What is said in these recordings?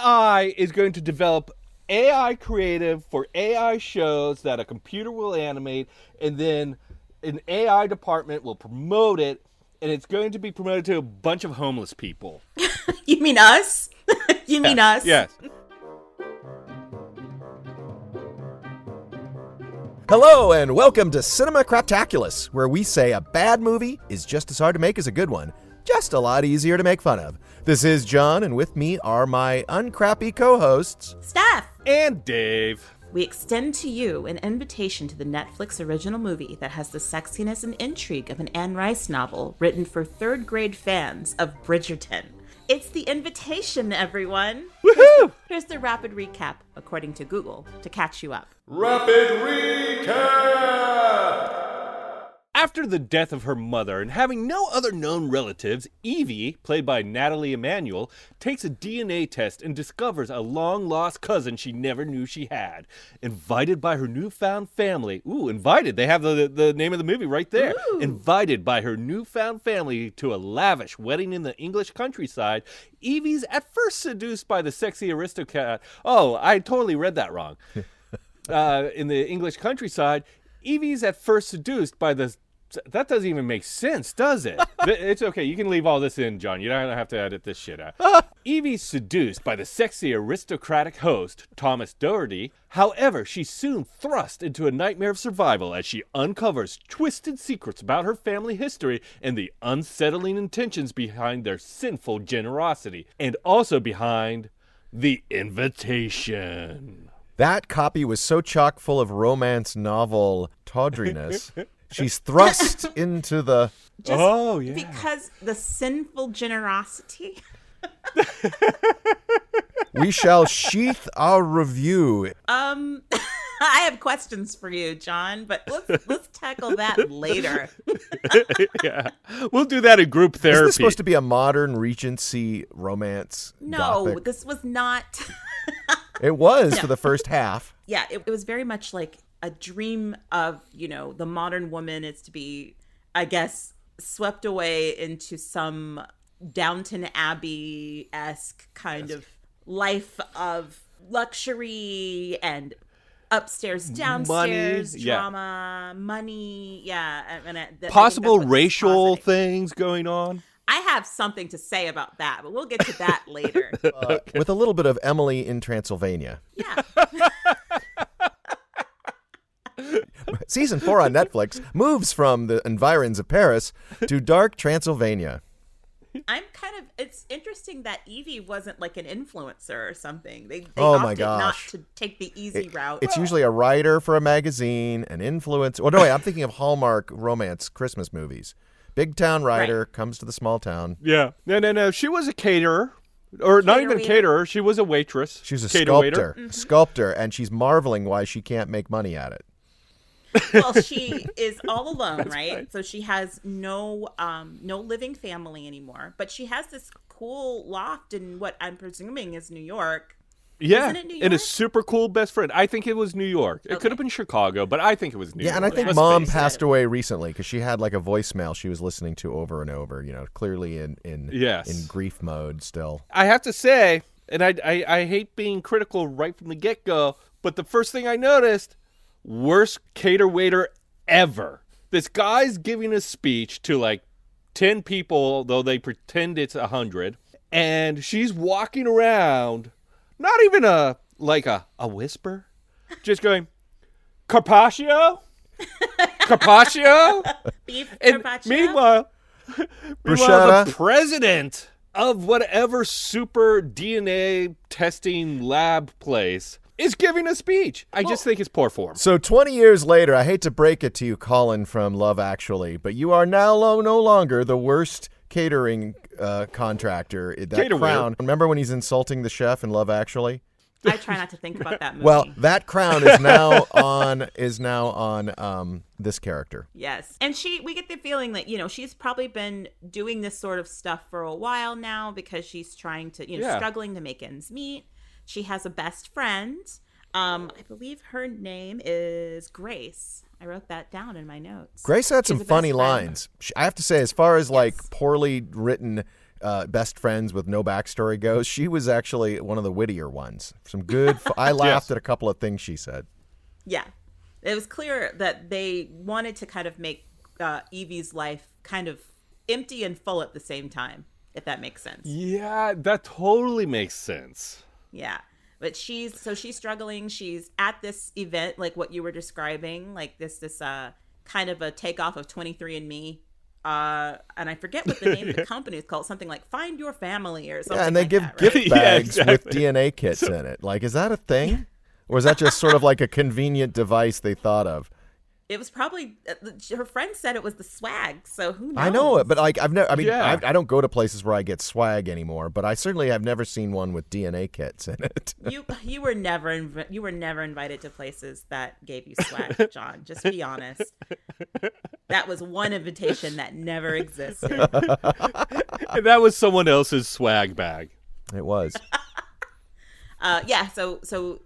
AI is going to develop AI creative for AI shows that a computer will animate, and then an AI department will promote it, and it's going to be promoted to a bunch of homeless people. You mean us? You mean us? Yes. Hello and welcome to Cinema Craptaculus, where we say a bad movie is just as hard to make as a good one, just a lot easier to make fun of. This is John, and with me are my uncrappy co-hosts, Steph. And Dave. We extend to you an invitation to the Netflix original movie that has the sexiness and intrigue of an Anne Rice novel written for third grade fans of Bridgerton. It's the invitation, everyone. Woohoo! Here's the rapid recap, according to Google, to catch you up. Rapid recap! After the death of her mother and having no other known relatives, Evie, played by Nathalie Emmanuel, takes a DNA test and discovers a long-lost cousin she never knew she had. Invited by her newfound family. Ooh, invited. They have the name of the movie right there. Ooh. Invited by her newfound family to a lavish wedding in the English countryside, Evie's at first seduced by the sexy aristocrat. Oh, I totally read that wrong. In the English countryside, Evie's at first seduced by the... That doesn't even make sense, does it? It's okay. You can leave all this in, John. You don't have to edit this shit out. Evie's seduced by the sexy aristocratic host, Thomas Doherty. However, she's soon thrust into a nightmare of survival as she uncovers twisted secrets about her family history and the unsettling intentions behind their sinful generosity, and also behind the invitation. That copy was so chock full of romance novel tawdriness. She's thrust into the... Just because the sinful generosity. We shall sheath our review. I have questions for you, John, but let's tackle that later. Yeah, we'll do that in group therapy. Is this supposed to be a modern Regency romance? No, Gothic? This was not. It was for the first half. Yeah, it was very much like a dream of, the modern woman is to be, I guess, swept away into some Downton Abbey-esque kind of life of luxury and upstairs, downstairs, drama, money, possible racial things going on. I have something to say about that, but we'll get to that later. With a little bit of Emily in Transylvania. Yeah. Season 4 on Netflix moves from the environs of Paris to dark Transylvania. It's interesting that Evie wasn't like an influencer or something. They my opted not gosh. to take the easy route. It's usually a writer for a magazine, an influencer. Well, no, wait, I'm thinking of Hallmark romance Christmas movies. Big town writer comes to the small town. Yeah. No. She was a caterer. Or not even a caterer. She was a waitress. She was a sculptor. Mm-hmm. Sculptor, and she's marveling why she can't make money at it. Well, she is all alone, right? So she has no living family anymore. But she has this cool loft in what I'm presuming is New York. Yeah, Isn't it New York? And a super cool best friend. I think it was New York. It could have been Chicago, but I think it was New York. Yeah, and I think Mom passed away recently because she had like a voicemail she was listening to over and over, clearly in grief mode still. I have to say, and I hate being critical right from the get-go, but the first thing I noticed, worst cater waiter ever. This guy's giving a speech to like 10 people, though they pretend it's 100, and she's walking around, not even a whisper, just going, Carpaccio? Carpaccio? Beef and carpaccio? Meanwhile, Bruschetta? the president of whatever super DNA testing lab place is giving a speech. I just think it's poor form. So 20 years later, I hate to break it to you, Colin from Love Actually, but you are now no longer the worst catering contractor. That crown. Remember when he's insulting the chef in Love Actually? I try not to think about that movie. Well, that crown is now on this character. Yes. And we get the feeling that, she's probably been doing this sort of stuff for a while now because she's trying to, struggling to make ends meet. She has a best friend. I believe her name is Grace. I wrote that down in my notes. Grace had some funny lines. I have to say, as far as like poorly written best friends with no backstory goes, she was actually one of the wittier ones. Some good. I laughed at a couple of things she said. Yeah, it was clear that they wanted to kind of make Evie's life kind of empty and full at the same time, if that makes sense. Yeah, that totally makes sense. Yeah. But she's struggling. She's at this event, like what you were describing, like this kind of a takeoff of 23andMe. And I forget what the name of the company is called. Something like Find Your Family or something. Yeah, and they like give that, gift right? bags Yeah, with exactly. DNA kits in it. Like, is that a thing? Or is that just sort of like a convenient device they thought of? It was probably her friend said it was the swag. So who knows? I know it, but like I've never. I mean, Yeah. I don't go to places where I get swag anymore. But I certainly have never seen one with DNA kits in it. You were never invited to places that gave you swag, John. Just be honest. That was one invitation that never existed. And that was someone else's swag bag. It was. So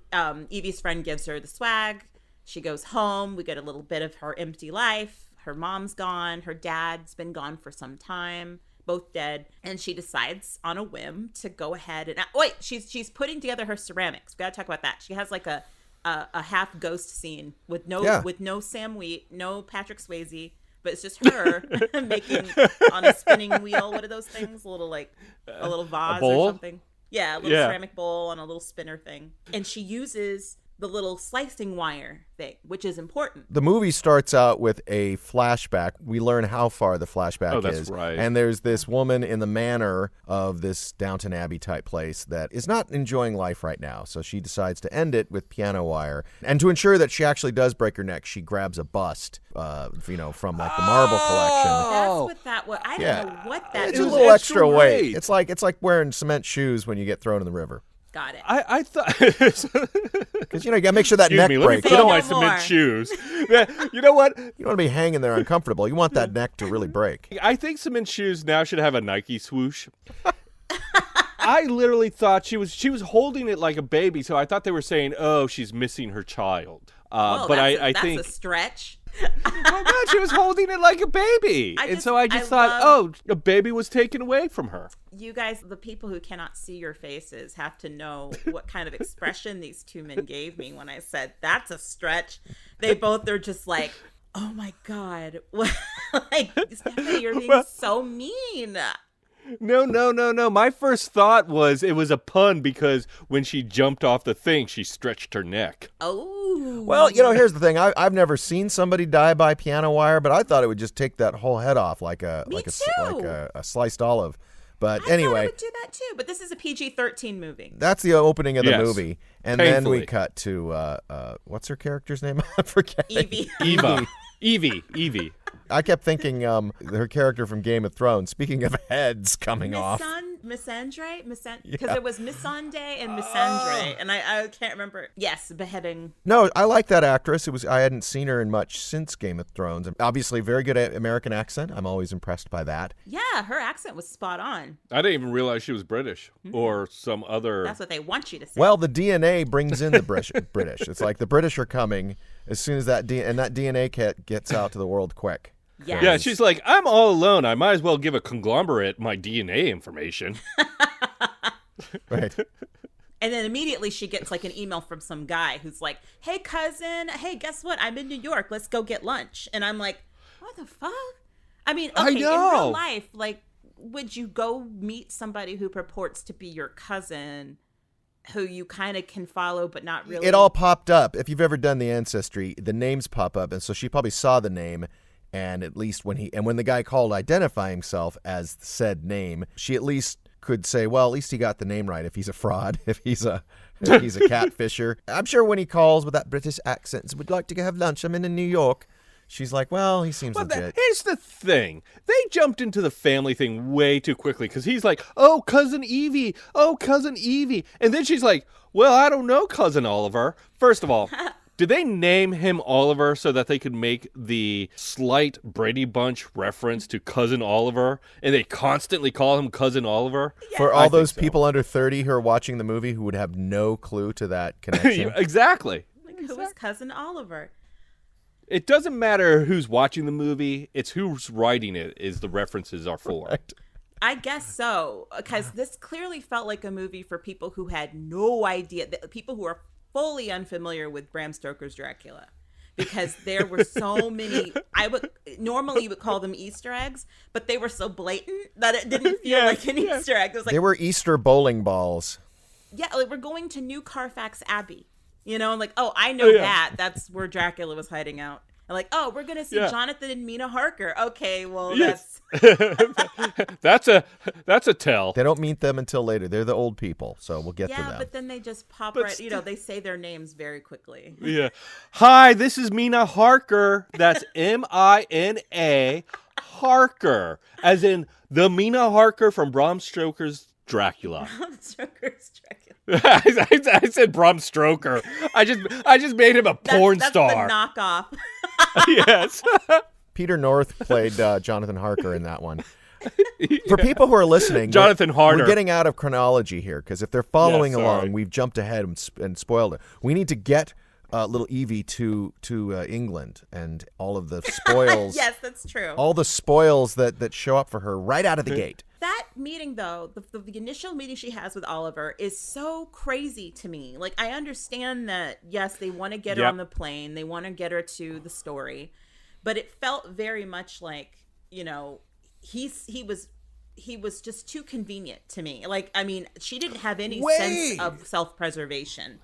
Evie's friend gives her the swag. She goes home. We get a little bit of her empty life. Her mom's gone. Her dad's been gone for some time, both dead. And she decides on a whim to go ahead and she's putting together her ceramics. We gotta talk about that. She has like a half ghost scene with no Sam Wheat, no Patrick Swayze, but it's just her making on a spinning wheel. What are those things? A little vase bowl? or something. Yeah, a little ceramic bowl on a little spinner thing. And she uses the little slicing wire thing, which is important. The movie starts out with a flashback. We learn how far the flashback Oh, that's is. right. And there's this woman in the manor of this Downton Abbey type place that is not enjoying life right now. So she decides to end it with piano wire. And to ensure that she actually does break her neck, she grabs a bust, from like the marble collection. That's what that was. I don't know what that It's It a was. little extra extra weight. weight. It's like wearing cement shoes when you get thrown in the river. Got it. I thought. Because, you got to make sure that Excuse neck me, let me breaks. put You on don't, my no more. cement shoes. Yeah, you know what? you don't want to be hanging there uncomfortable. You want that neck to really break. I think cement shoes now should have a Nike swoosh. I literally thought she was holding it like a baby, so I thought they were saying, "Oh, she's missing her child." Whoa, But that's I think a stretch. oh God, she was holding it like a baby, so I just thought, oh, a baby was taken away from her. You guys, the people who cannot see your faces, have to know what kind of expression these two men gave me when I said, that's a stretch. They both are just like, oh my God. Like, Stephanie, you're being so mean. No. My first thought was it was a pun because when she jumped off the thing, she stretched her neck. Oh. Well, here's the thing. I've never seen somebody die by piano wire, but I thought it would just take that whole head off like a sliced olive. But I anyway, thought it would do that too, but this is a PG-13 movie. that's the opening of the Yes. movie, and then we Painfully. cut to what's her character's name? I forget. Evie. Evie. I kept thinking her character from Game of Thrones. Speaking of heads coming off. Missandre? Because there was Missandei and Missandre, and I can't remember. Yes, beheading. No, I like that actress. I hadn't seen her in much since Game of Thrones. Obviously, very good American accent. I'm always impressed by that. Yeah, her accent was spot on. I didn't even realize she was British or some other. That's what they want you to say. Well, the DNA brings in the British. It's like the British are coming as soon as that DNA kit gets out to the world quick. Yes. Yeah, she's like, I'm all alone. I might as well give a conglomerate my DNA information. Right. And then immediately she gets like an email from some guy who's like, hey, cousin, hey, guess what? I'm in New York. Let's go get lunch. And I'm like, what the fuck? I mean, okay, I in know. real life, like, would you go meet somebody who purports to be your cousin who you kind of can follow but not really? It all popped up. If you've ever done the Ancestry, the names pop up. And so she probably saw the name. And at least when the guy called identify himself as said name, she at least could say, well, at least he got the name right. If he's a fraud, if he's a catfisher. I'm sure when he calls with that British accent, would like to have lunch. I'm in New York. She's like, well, he seems legit. Here's the thing. They jumped into the family thing way too quickly because he's like, oh, Cousin Evie. And then she's like, well, I don't know, Cousin Oliver. First of all, did they name him Oliver so that they could make the slight Brady Bunch reference to Cousin Oliver? And they constantly call him Cousin Oliver? For I all think those so. people under 30 who are watching the movie who would have no clue to that connection. Exactly. Like, who is cousin Oliver? It doesn't matter who's watching the movie. It's who's writing it is the references are for. Right. I guess so, because this clearly felt like a movie for people who had no idea, people who are fully unfamiliar with Bram Stoker's Dracula, because there were so many. Normally you would call them Easter eggs, but they were so blatant that it didn't feel like an Easter egg. It was like They were Easter bowling balls. yeah, like we're going to New Carfax Abbey, and like, oh, I know that. That's where Dracula was hiding out. And like, oh, we're gonna see Jonathan and Mina Harker. Okay, well, that's a tell. They don't meet them until later. They're the old people, so we'll get to them. Yeah, but then they just pop right. They say their names very quickly. Yeah. Hi, this is Mina Harker. That's Mina Harker, as in the Mina Harker from Bram Stoker's Dracula. Bram Stoker's Dracula. I said Bram Stoker. I just made him a porn star. That's the knockoff. Yes. Peter North played Jonathan Harker in that one. For people who are listening, Jonathan Harder. We're getting out of chronology here because if they're following along, we've jumped ahead and spoiled it. We need to get little Evie to England and all of the spoils. Yes, that's true. All the spoils that show up for her right out of the gate. That meeting, though, the initial meeting she has with Oliver is so crazy to me. Like, I understand that, yes, they want to get her on the plane. They want to get her to the story. But it felt very much like, he was just too convenient to me. Like, I mean, she didn't have any sense of self-preservation.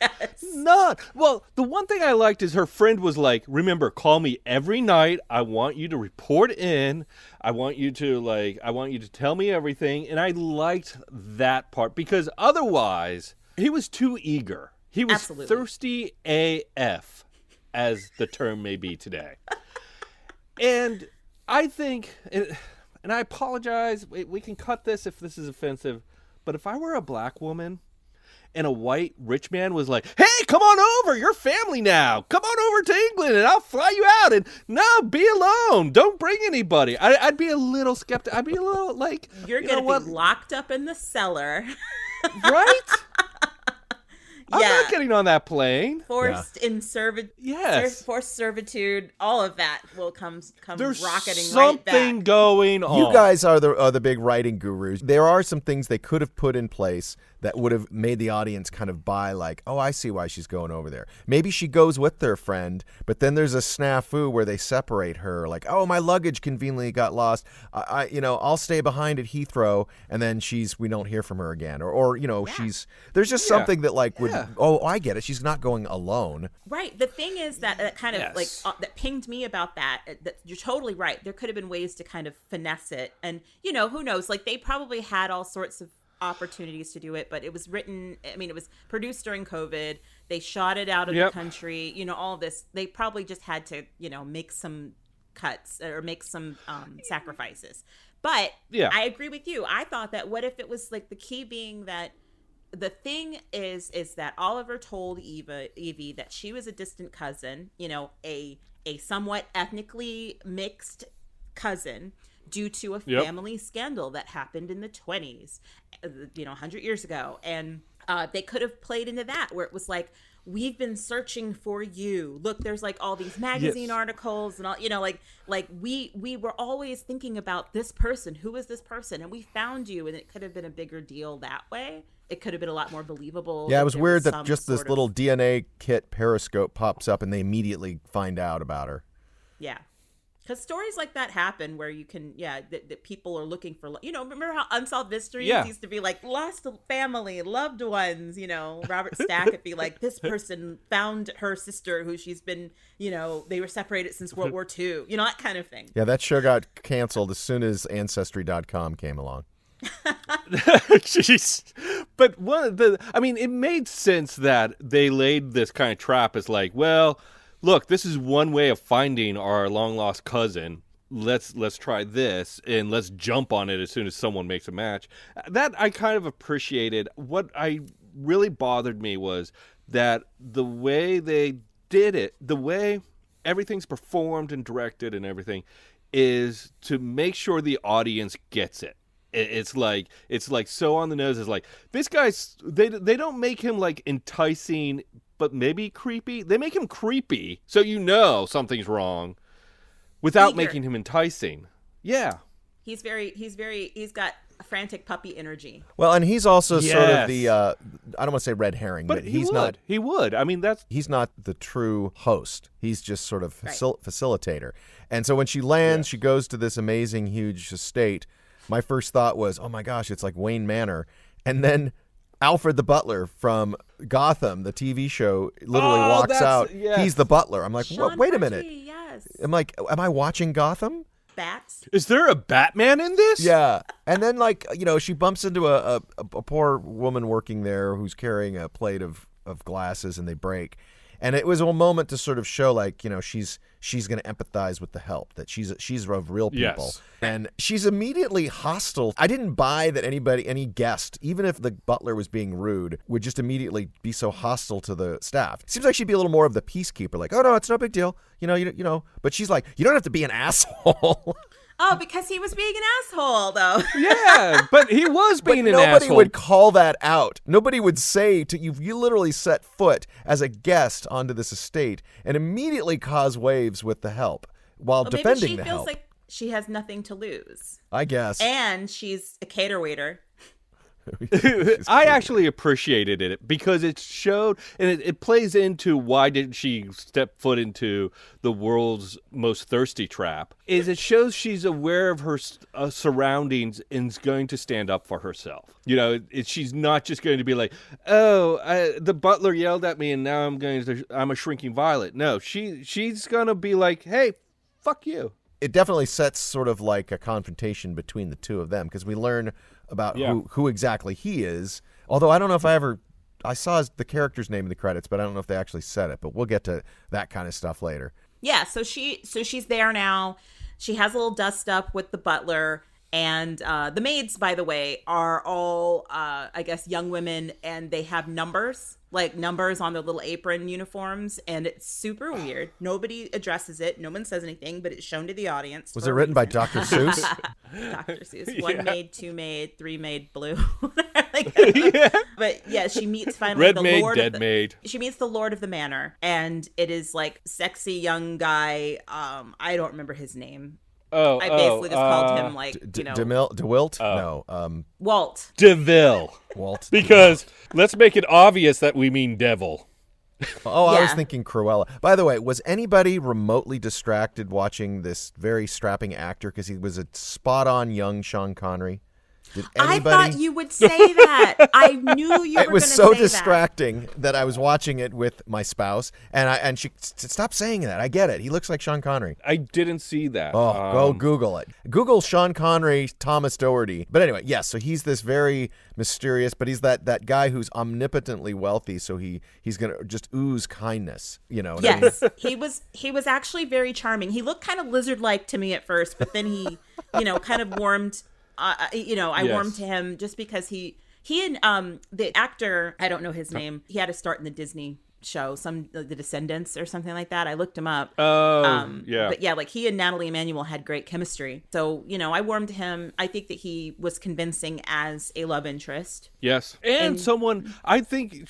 Yes. Not. Well, the one thing I liked is her friend was like, remember, call me every night. I want you to report in. I want you to tell me everything. And I liked that part because otherwise he was too eager. He was thirsty AF, as the term may be today. And I think... And I apologize, we can cut this if this is offensive, but if I were a black woman and a white rich man was like, hey, come on over, you're family now. Come on over to England and I'll fly you out. And no, be alone. Don't bring anybody. I'd be a little skeptical. I'd be a little like, you're going to be locked up in the cellar. Right? I'm not getting on that plane. Forced in servitude. Yes. Forced servitude. All of that will come There's rocketing right back. something going on. You guys are the big writing gurus. There are some things they could have put in place that would have made the audience kind of buy like, oh, I see why she's going over there. Maybe she goes with their friend, but then there's a snafu where they separate her. Like, oh, my luggage conveniently got lost. I'll stay behind at Heathrow, and then we don't hear from her again. Or there's just something that like would, oh, I get it. She's not going alone. Right. The thing is that kind of that pinged me about that you're totally right. There could have been ways to kind of finesse it. And, who knows? Like, they probably had all sorts of opportunities to do it, but it was it was produced during COVID. They shot it out of the country, all this. They probably just had to, make some cuts or make some sacrifices. But I agree with you. I thought that what if it was like the key being that the thing is that Oliver told Evie that she was a distant cousin, a somewhat ethnically mixed cousin, due to a family scandal that happened in the 20s, 100 years ago. And they could have played into that, where it was like, we've been searching for you. Look, there's like all these magazine articles and all, like we were always thinking about this person. Who is this person? And we found you. And it could have been a bigger deal that way. It could have been a lot more believable. Yeah, it was weird that just this little DNA kit periscope pops up and they immediately find out about her. Yeah. Because stories like that happen where you can, that people are looking for, remember how Unsolved Mysteries used to be like lost family, loved ones, Robert Stack would be like, this person found her sister who she's been, they were separated since World War II, that kind of thing. Yeah, that show got canceled as soon as Ancestry.com came along. Jeez. But it made sense that they laid this kind of trap as like, well, look, this is one way of finding our long-lost cousin. Let's try this, and let's jump on it as soon as someone makes a match. That I kind of appreciated. What really bothered me was that the way they did it, the way everything's performed and directed and everything, is to make sure the audience gets it. It's like so on the nose. It's like, this guy's, they don't make him like enticing, but maybe creepy. They make him creepy, so something's wrong, without making him enticing. Yeah. He's got a frantic puppy energy. Well, and he's also sort of Yes. the I don't want to say red herring, but he's not. He would. I mean, that's He's not the true host. He's just sort of Right. facilitator. And so when she lands, Yes. she goes to this amazing, huge estate. My first thought was, oh my gosh, it's like Wayne Manor. And then Alfred the butler from Gotham, the TV show, literally Oh, walks that's- out. yes. He's the butler. I'm like, Sean wait a minute. Archie, yes. I'm like, am I watching Gotham? Bats. Is there a Batman in this? Yeah. And then, like, she bumps into a poor woman working there who's carrying a plate of glasses, and they break. And it was a moment to sort of show, like, she's going to empathize with the help, that she's of real people. Yes. And she's immediately hostile. I didn't buy that any guest, even if the butler was being rude, would just immediately be so hostile to the staff. It seems like she'd be a little more of the peacekeeper, like, oh, no, it's no big deal. But she's like, you don't have to be an asshole. Oh, because he was being an asshole, though. Yeah, but he was being an Nobody asshole. would call that out. Nobody would say to you, you literally set foot as a guest onto this estate and immediately cause waves with the help while Maybe defending she the feels help. like she has nothing to lose. I guess. And she's a cater waiter. I actually appreciated it because it showed, and it plays into why did she step foot into the world's most thirsty trap, is it shows she's aware of her surroundings and is going to stand up for herself. She's not just going to be like, the butler yelled at me and now I'm a shrinking violet. No, she's going to be like, hey, fuck you. It definitely sets sort of like a confrontation between the two of them because we learn about who exactly he is. Although I don't know if I saw the character's name in the credits, but I don't know if they actually said it. But we'll get to that kind of stuff later. Yeah, so she's there now. She has a little dust up with the butler. And the maids, by the way, are all, I guess, young women, and they have numbers on their little apron uniforms, and it's super weird. Nobody addresses it. No one says anything, but it's shown to the audience. Was it written by Dr. Seuss? Dr. Seuss. One Yeah. maid, two maid, three maid, blue. Yeah. But yeah, she meets finally Red the maid, lord dead of the, maid. She meets the lord of the manor, and it is like sexy young guy. I don't remember his name. I basically just called him DeWilt? No, Walt. DeVille. Walt. Because let's make it obvious that we mean devil. Oh, I was Yeah. thinking Cruella. By the way, was anybody remotely distracted watching this very strapping actor because he was a spot-on young Sean Connery? Did I anybody? thought you would say that. I knew you were going to say that. It was so distracting that I was watching it with my spouse, and she stop saying that. I get it. He looks like Sean Connery. I didn't see that. Oh, go Google it. Google Sean Connery, Thomas Doherty. But anyway, yes. So he's this very mysterious, but he's that guy who's omnipotently wealthy. So he's gonna just ooze kindness. You know. What I mean? Yes, he was actually very charming. He looked kind of lizard-like to me at first, but then he, kind of warmed. I Yes. warmed to him just because he and the actor, I don't know his name. He had to start in the Disney show, the Descendants or something like that. I looked him up. Yeah. But yeah, like he and Nathalie Emmanuel had great chemistry. So, I warmed to him. I think that he was convincing as a love interest. Yes. And someone, I think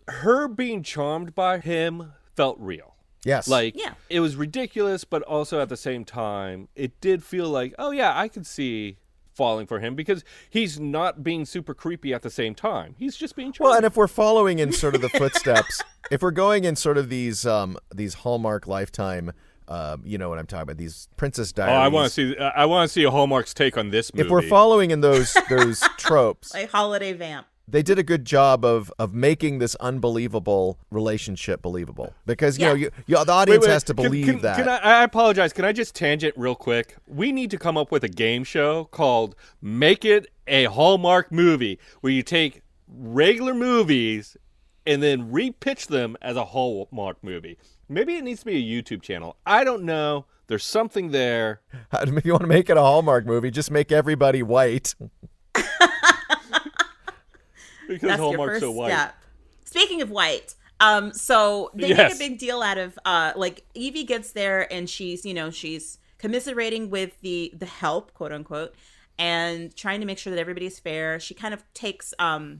her being charmed by him felt real. Yes. Yeah. It was ridiculous, but also at the same time, it did feel like, oh yeah, I could see falling for him because he's not being super creepy at the same time. He's just being charming. Well, and if we're following in sort of the footsteps, if we're going in sort of these Hallmark Lifetime, you know what I'm talking about, these Princess Diaries. I want to see a Hallmark's take on this movie. If we're following in those tropes, Like Holiday Vamp. they did a good job of making this unbelievable relationship believable because the audience has to believe that. I apologize. Can I just tangent real quick? We need to come up with a game show called Make It a Hallmark Movie, where you take regular movies and then repitch them as a Hallmark movie. Maybe it needs to be a YouTube channel. I don't know. There's something there. If you want to make it a Hallmark movie, just make everybody white. Because That's your Hallmark's first so white. step. Speaking of white, so they Yes. make a big deal out of like Evie gets there and she's commiserating with the help, quote unquote, and trying to make sure that everybody's fair. She kind of takes the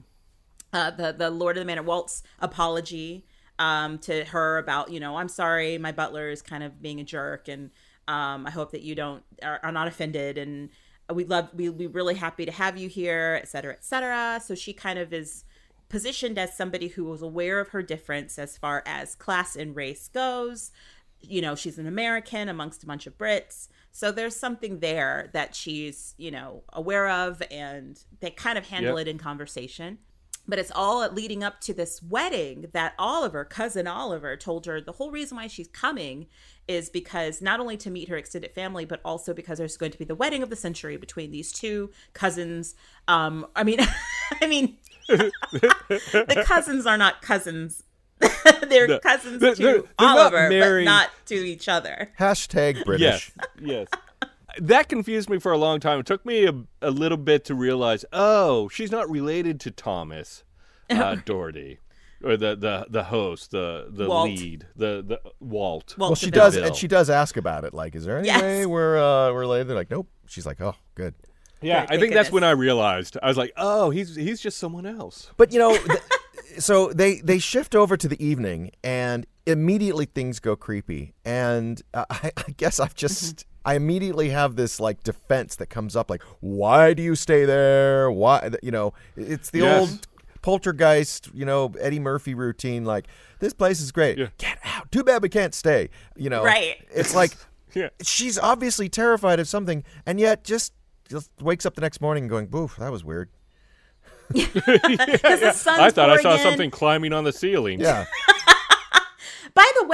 Lord of the Manor, Walt's apology to her about, I'm sorry, my butler is kind of being a jerk, and I hope that you are not offended. And we're really happy to have you here, et cetera, et cetera. So she kind of is positioned as somebody who was aware of her difference as far as class and race goes. You know, she's an American amongst a bunch of Brits. So there's something there that she's, you know, aware of, and they kind of handle it in conversation. But it's all leading up to this wedding that cousin Oliver, told her the whole reason why she's coming is because not only to meet her extended family, but also because there's going to be the wedding of the century between these two cousins. I mean, the cousins are not cousins. They're cousins to Oliver, but not to each other. Hashtag British. Yes. That confused me for a long time. It took me a little bit to realize, oh, she's not related to Thomas Doherty, or the host, the Walt. lead, the Walt. Well, she does, and she does ask about it. Like, is there any way we're related? They're like, nope. She's like, oh, good. Yeah, I think that's when I realized. I was like, oh, he's just someone else. But you know, so they shift over to the evening, and immediately things go creepy. And I guess I immediately have this like defense that comes up, like, why do you stay there? Why, you know, it's the old Poltergeist, you know, Eddie Murphy routine. Like, this place is great. Yeah. Get out. Too bad we can't stay. You know, right? It's like she's obviously terrified of something, and yet just wakes up the next morning going, "Boof, that was weird." I thought I saw something climbing on the ceiling. Yeah. By the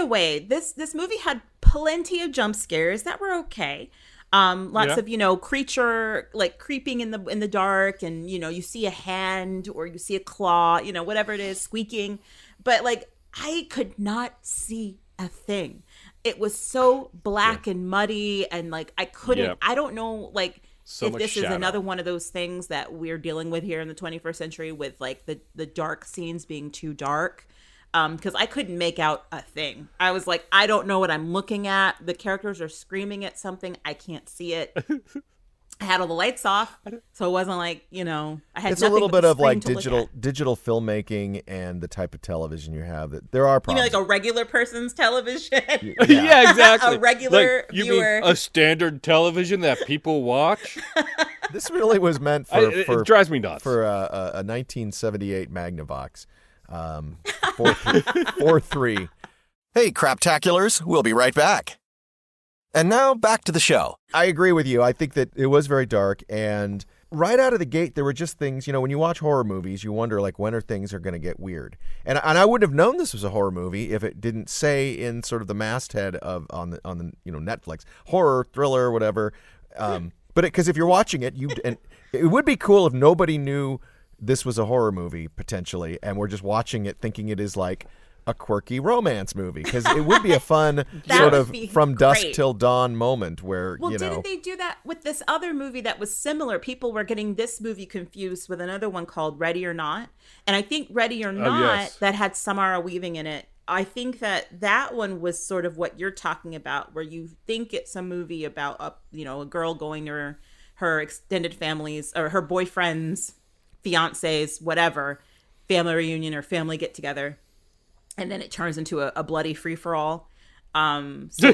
way, this movie had plenty of jump scares that were okay. Lots of, you know, creature like creeping in the dark, and you know, you see a hand or you see a claw, you know, whatever it is, squeaking. But like, I could not see a thing. It was so black and muddy, and like I couldn't. I don't know, like, if this is another one of those things that we're dealing with here in the 21st century with like the dark scenes being too dark. Because I couldn't make out a thing. I was like, I don't know what I'm looking at. The characters are screaming at something. I can't see it. I had all the lights off, so it wasn't like, you know, I had. It's a little bit of like digital filmmaking and the type of television you have. That there are problems. You mean like a regular person's television? Yeah, exactly. A regular like, you viewer. mean a standard television that people watch? This really was meant for it drives me nuts. For a 1978 Magnavox. 4-3. Hey, Craptaculars, we'll be right back. And now back to the show. I agree with you. I think that it was very dark, and right out of the gate, there were just things, you know, when you watch horror movies, you wonder, like, when are things going to get weird? And I wouldn't have known this was a horror movie if it didn't say in sort of the masthead on the you know, Netflix, horror, thriller, whatever. But because if you're watching it, and it would be cool if nobody knew this was a horror movie, potentially, and we're just watching it thinking it is like a quirky romance movie, because it would be a fun sort of from dusk till dawn moment where, you know. Didn't they do that with this other movie that was similar? People were getting this movie confused with another one called Ready or Not. And I think Ready or Not, that had Samara Weaving in it, I think that one was sort of what you're talking about, where you think it's a movie about a girl going to her extended families or her boyfriend's fiancés, whatever, family reunion or family get together, and then it turns into a bloody free-for-all. So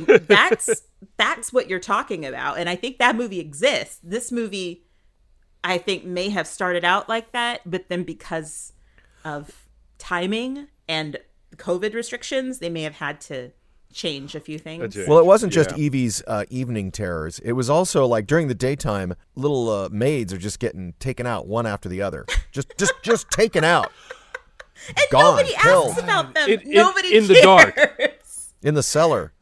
that's what you're talking about, and I think that movie exists. This movie, I think, may have started out like that, but then because of timing and COVID restrictions, they may have had to change a few things. Well, it wasn't just Evie's evening terrors. It was also like during the daytime, little maids are just getting taken out one after the other. Just taken out. And gone, nobody killed. asks about them. Nobody in cares. the dark. In the cellar.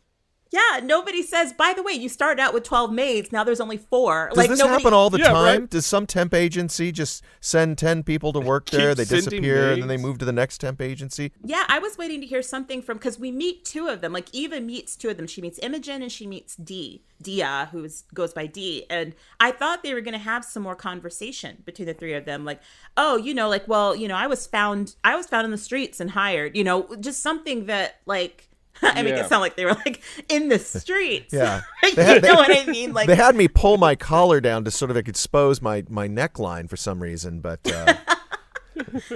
Yeah, nobody says, by the way, you started out with 12 maids, now there's only 4. Does this happen all the time? Right. Does some temp agency just send 10 people to work there, they disappear, and then they move to the next temp agency? Yeah, I was waiting to hear something from, because we meet 2 of them. Like, Eva meets 2 of them. She meets Imogen and she meets Dia, who goes by D. And I thought they were going to have some more conversation between the 3 of them. Like, oh, you know, like, well, you know, I was found in the streets and hired, you know, just something that, like, I make it sound like they were like in the streets. Yeah. You know what I mean? Like, they had me pull my collar down to sort of expose my neckline for some reason, but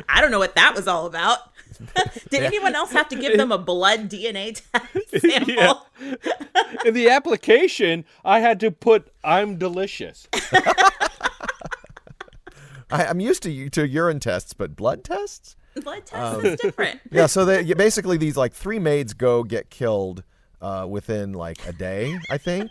I don't know what that was all about. Did anyone else have to give them a blood DNA test sample? In the application, I had to put "I'm delicious." I'm used to urine tests, but blood tests? Blood test is different. Yeah, so basically these like 3 maids get killed within like a day, I think.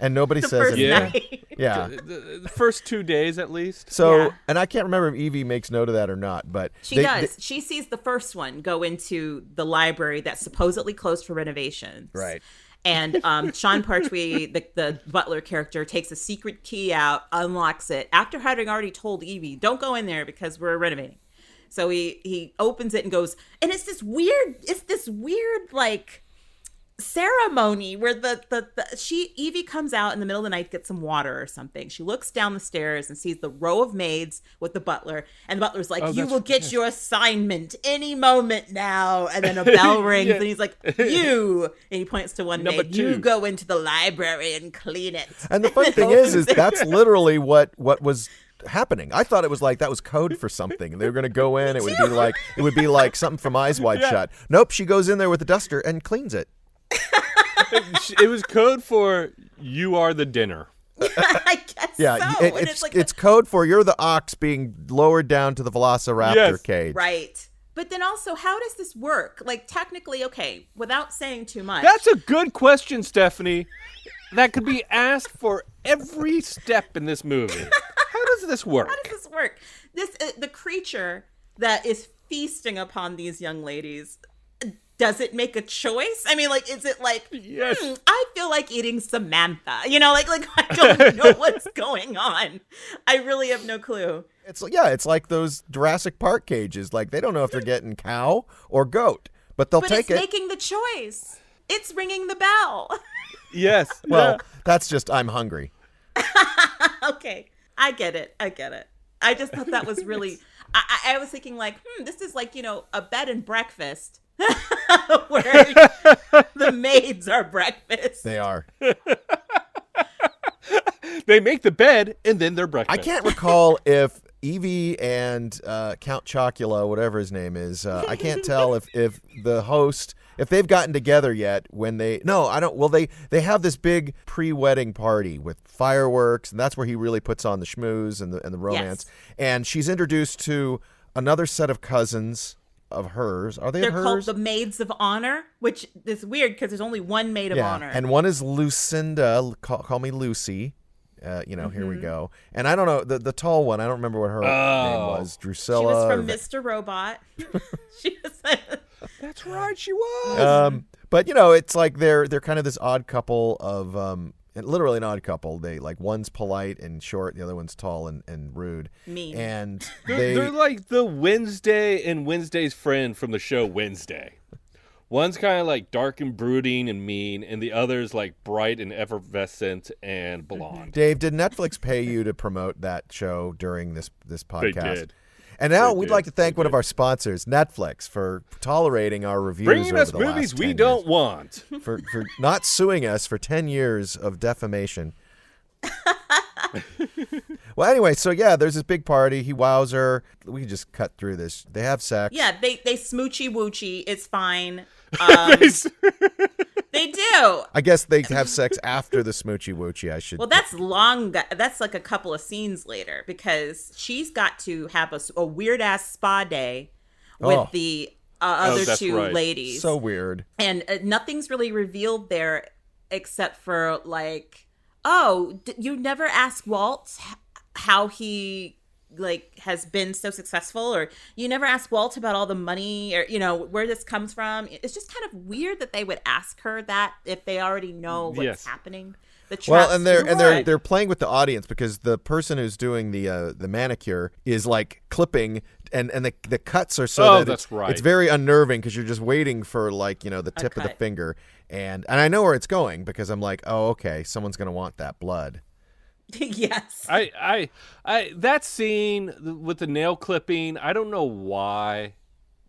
And nobody The says first anything. night. Yeah. The first 2 days, at least. So, Yeah. and I can't remember if Evie makes note of that or not, but She does. She sees the first one go into the library that's supposedly closed for renovations. Right. And Sean Pertwee, the butler character, takes a secret key out, unlocks it, after having already told Evie, don't go in there because we're renovating. So he opens it and goes, and it's this weird, like, ceremony where Evie comes out in the middle of the night to get some water or something. She looks down the stairs and sees the row of maids with the butler, and the butler's like, you will get your assignment any moment now. And then a bell rings and he's like, you, and he points to one Number maid, 2. you go into the library and clean it. And the funny thing is that's literally what was happening. I thought it was like that was code for something. They were going to go in. It would be like something from Eyes Wide Shut. Nope, she goes in there with a duster and cleans it. It was code for "You are the dinner." I guess Yeah, so. And it's code for you're the ox being lowered down to the velociraptor Yes. cage. right. But then also, how does this work? Like, technically, okay, without saying too much. That's a good question, Stephanie. That could be asked for every step in this movie. How does this work? How does this work? The creature that is feasting upon these young ladies, does it make a choice? I mean, like, is it like, Yes. I feel like eating Samantha, like I don't know what's going on. I really have no clue. It's like those Jurassic Park cages. Like they don't know if they're getting cow or goat, but they'll But take it's it. making the choice. It's ringing the bell. Yes. Well, that's just I'm hungry. Okay, I get it. I just thought that was really. I was thinking like, this is like a bed and breakfast. Where the maids are breakfast. They are. They make the bed and then they're breakfast. I can't recall if Evie and Count Chocula, whatever his name is, I can't tell if the host, if they've gotten together yet when they, no, I don't, well, they have this big pre-wedding party with fireworks, and that's where he really puts on the schmooze and the romance. Yes. And she's introduced to another set of cousins of hers. Are they They're of hers? called the Maids of Honor, which is weird because there's only one maid of honor. And one is Lucinda, call me Lucy. Here we go. And I don't know, the tall one, I don't remember what her name was. Drusilla. She was from or- Mr. Robot. She was. That's right, she was. But it's like they're kind of this odd couple of literally an odd couple. They like one's polite and short, the other one's tall and rude. Mean. And They're like the Wednesday and Wednesday's friend from the show Wednesday. One's kind of like dark and brooding and mean, and the other's like bright and effervescent and blonde. Dave, did Netflix pay you to promote that show during this podcast? They did. And now They we'd did. like to thank They one of did. our sponsors, Netflix, for tolerating our reviews Bringing over us the movies last we 10 don't years. want. For not suing us for 10 years of defamation. Well, anyway, so yeah, there's this big party. He wows her. We can just cut through this. They have sex. Yeah, they smoochy woochy. It's fine. They do. I guess they have sex after the smoochy woochy. I should. Well, that's long. That's like a couple of scenes later because she's got to have a weird ass spa day with the other that's two right. ladies. so weird. And nothing's really revealed there except for like, you never ask Walt how he like has been so successful, or you never ask Walt about all the money or where this comes from. It's just kind of weird that they would ask her that if they already know what's Yes. happening. Well, and they're Right. they're playing with the audience because the person who's doing the manicure is like clipping, and the cuts are so that that's right. it's very unnerving because you're just waiting for like the tip of the cut. finger, and I know where it's going because I'm like, oh, okay, someone's gonna want that blood. Yes. I that scene with the nail clipping, I don't know why,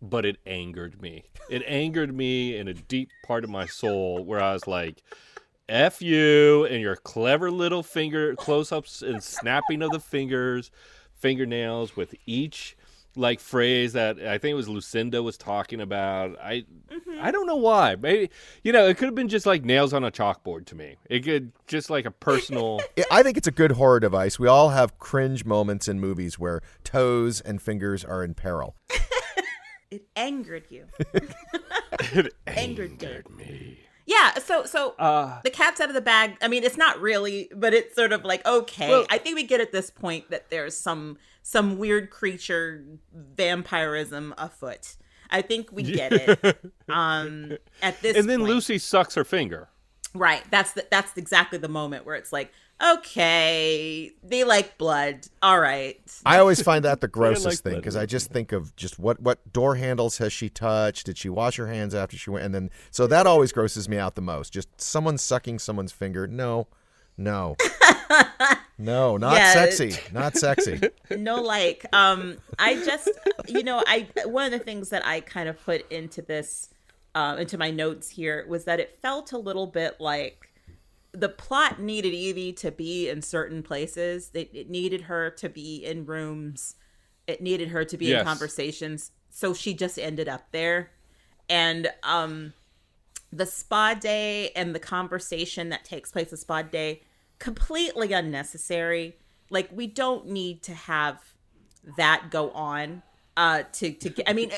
but it angered me. It angered me in a deep part of my soul where I was like, F you and your clever little finger close-ups and snapping of the fingernails with each like phrase that I think it was Lucinda was talking about. I don't know why. Maybe it could have been just like nails on a chalkboard to me. It could just like a personal. I think it's a good horror device. We all have cringe moments in movies where toes and fingers are in peril. It angered you. It angered me. Yeah, so the cat's out of the bag. I mean, it's not really, but it's sort of like, okay. Well, I think we get at this point that there's some weird creature vampirism afoot. I think we get it. At this and then point. Lucy sucks her finger. Right. That's exactly the moment where it's like, okay, they like blood. All right. I always find that the like grossest thing blood. because I just think of just what door handles has she touched? Did she wash her hands after she went? And then so that always grosses me out the most. Just someone sucking someone's finger. No, not sexy. Not sexy. No, like, I just, one of the things that I kind of put into this, into my notes here was that it felt a little bit like the plot needed Evie to be in certain places. It needed her to be in rooms. It needed her to be in conversations. So she just ended up there. And the spa day and the conversation that takes place at spa day, completely unnecessary. Like, we don't need to have that go on to get, I mean,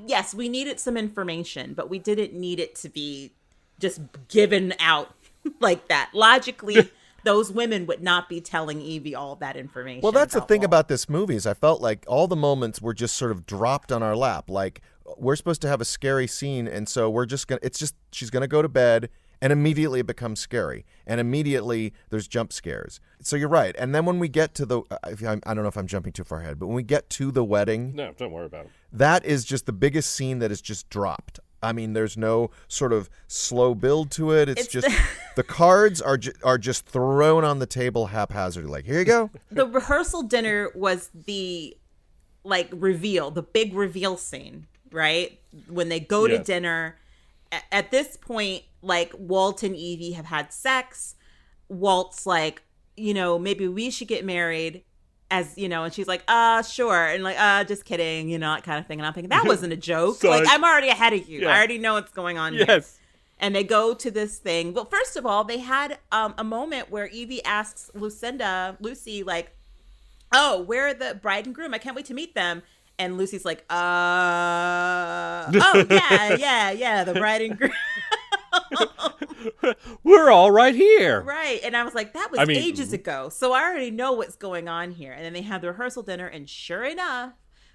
yes, we needed some information, but we didn't need it to be just given out like that. Logically, those women would not be telling Evie all that information. Well, that's the thing about this movie is I felt like all the moments were just sort of dropped on our lap. Like, we're supposed to have a scary scene, and so we're just going to, she's going to go to bed, and immediately it becomes scary. And immediately there's jump scares. So you're right. And then when we get to the, I don't know if I'm jumping too far ahead, but when we get to the wedding. No, don't worry about it. That is just the biggest scene that is just dropped. I mean, there's no sort of slow build to it. It's just the cards are just thrown on the table haphazardly. Like, here you go. The rehearsal dinner was the reveal, the big reveal scene, right? When they go to dinner. At this point, like, Walt and Evie have had sex. Walt's like, maybe we should get married. As and she's like, sure, and like, just kidding, that kind of thing. And I'm thinking that wasn't a joke. Like, I'm already ahead of you. Yeah. I already know what's going on here. And they go to this thing. Well, first of all, they had a moment where Evie asks Lucy, like, oh, where are the bride and groom? I can't wait to meet them. And Lucy's like, oh yeah, the bride and groom. We're all right here. Right. And I was like, that was ages ago. So I already know what's going on here. And then they have the rehearsal dinner. And sure enough,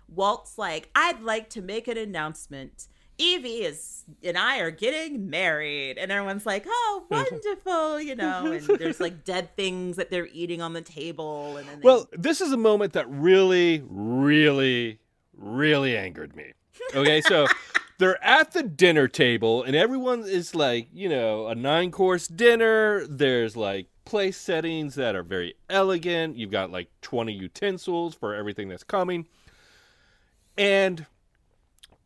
Walt's like, I'd like to make an announcement. Evie and I are getting married. And everyone's like, oh, wonderful, and there's like dead things that they're eating on the table. And then this is a moment that really, really, really angered me. Okay, so they're at the dinner table and everyone is like, a 9-course dinner. There's like place settings that are very elegant. You've got like 20 utensils for everything that's coming. And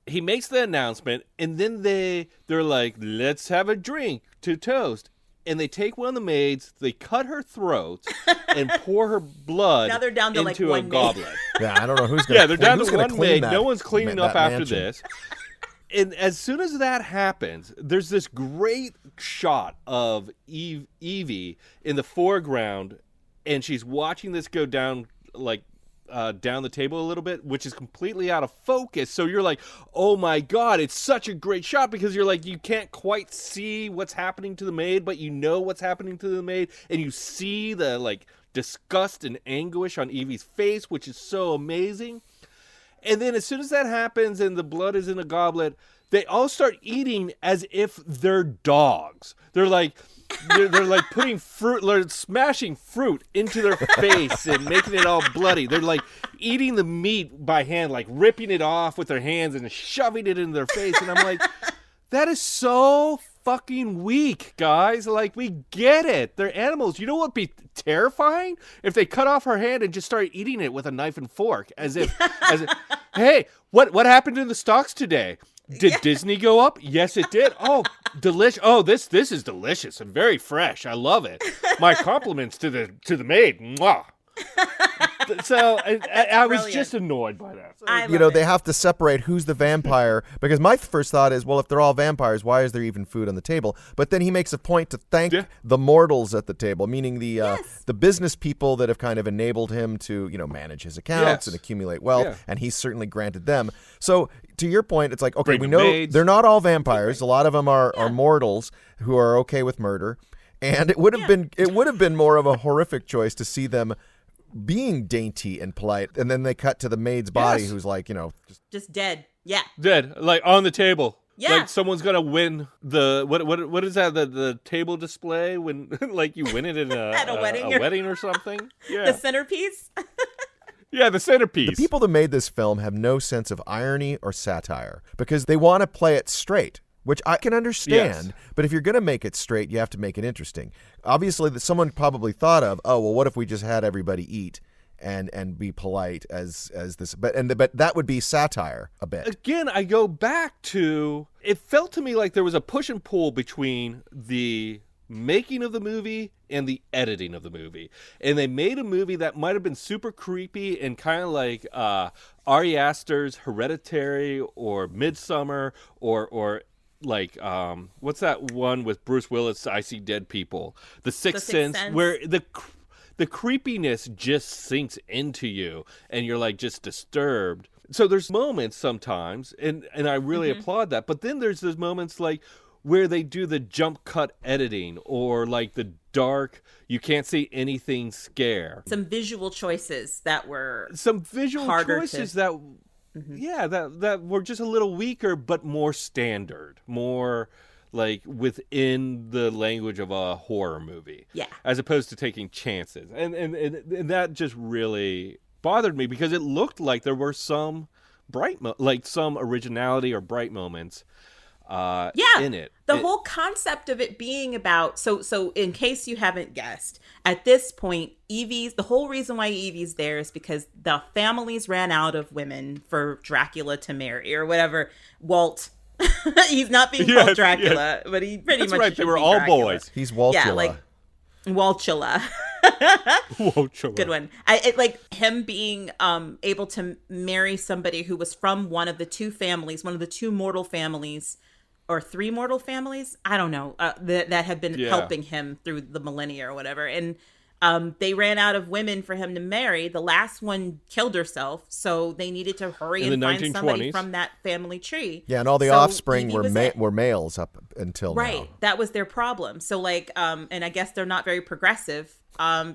he makes the announcement, and then they're like, let's have a drink to toast. And they take one of the maids, they cut her throat, and pour her blood now they're down to into like a one goblet. Yeah, I don't know who's going to they're down to one maid. That, no one's cleaning up after mansion. this. And as soon as that happens, there's this great shot of Evie in the foreground, and she's watching this go down, like, down the table a little bit, which is completely out of focus. So you're like, oh my God, it's such a great shot because you're like, you can't quite see what's happening to the maid, but you know what's happening to the maid, and you see the like disgust and anguish on Evie's face, which is so amazing. And then as soon as that happens and the blood is in a goblet, they all start eating as if they're dogs. They're like putting fruit, they're smashing fruit into their face and making it all bloody. They're like eating the meat by hand, like ripping it off with their hands and shoving it in their face. And I'm like, that is so fucking weak, guys. Like, we get it. They're animals. You know what would be terrifying? If they cut off her hand and just started eating it with a knife and fork, as if hey, what happened to the stocks today? Did Disney go up? Yes, it did. Oh, delicious. Oh, this is delicious and very fresh. I love it. My compliments to the maid. Mwah. So I was brilliant. just annoyed by that. I You love know, it. they have to separate who's the vampire, because my first thought is, well, if they're all vampires, why is there even food on the table? But then he makes a point to thank the mortals at the table, meaning the business people that have kind of enabled him to, manage his accounts and accumulate wealth, and he's certainly granted them. So to your point, it's like, okay, Bring we the know maids. they're not all vampires. A lot of them are mortals who are okay with murder. And it would have been more of a horrific choice to see them being dainty and polite, and then they cut to the maid's body, who's like, Just dead. Yeah. Dead, like on the table. Yeah. Like someone's gonna win the what is that, the table display when like you win it in At a wedding wedding or something? Yeah. The centerpiece. Yeah, the centerpiece. The people that made this film have no sense of irony or satire because they want to play it straight, which I can understand. Yes. But if you're going to make it straight, you have to make it interesting. Obviously, that someone probably thought of, oh, well, what if we just had everybody eat and be polite as this? But that would be satire a bit. Again, I go back to, it felt to me like there was a push and pull between the making of the movie and the editing of the movie. And they made a movie that might have been super creepy and kind of like Ari Aster's Hereditary or Midsummer or like what's that one with Bruce Willis, I See Dead People, The Sixth Sense, where the creepiness just sinks into you and you're like just disturbed. So there's moments sometimes, and I really applaud that, but then there's those moments like where they do the jump cut editing or like the dark, you can't see anything scare. Some visual choices that were Some visual choices that that were just a little weaker, but more standard, more like within the language of a horror movie. Yeah. As opposed to taking chances. And that just really bothered me because it looked like there were some some originality or bright moments in it. The whole concept of it being about, so in case you haven't guessed, at this point, the whole reason why Evie's there is because the families ran out of women for Dracula to marry or whatever. Walt, he's not being called Dracula, but he pretty That's much right, they should were be all Dracula. boys. He's Waltula. Yeah, like Waltula. Good one. Like him being able to marry somebody who was from one of the two mortal families, or three mortal families, I don't know, that have been helping him through the millennia or whatever. And they ran out of women for him to marry. The last one killed herself, so they needed to hurry and find somebody from that family tree. Yeah, and all the offspring were males up until now. Right, that was their problem. So like, and I guess they're not very progressive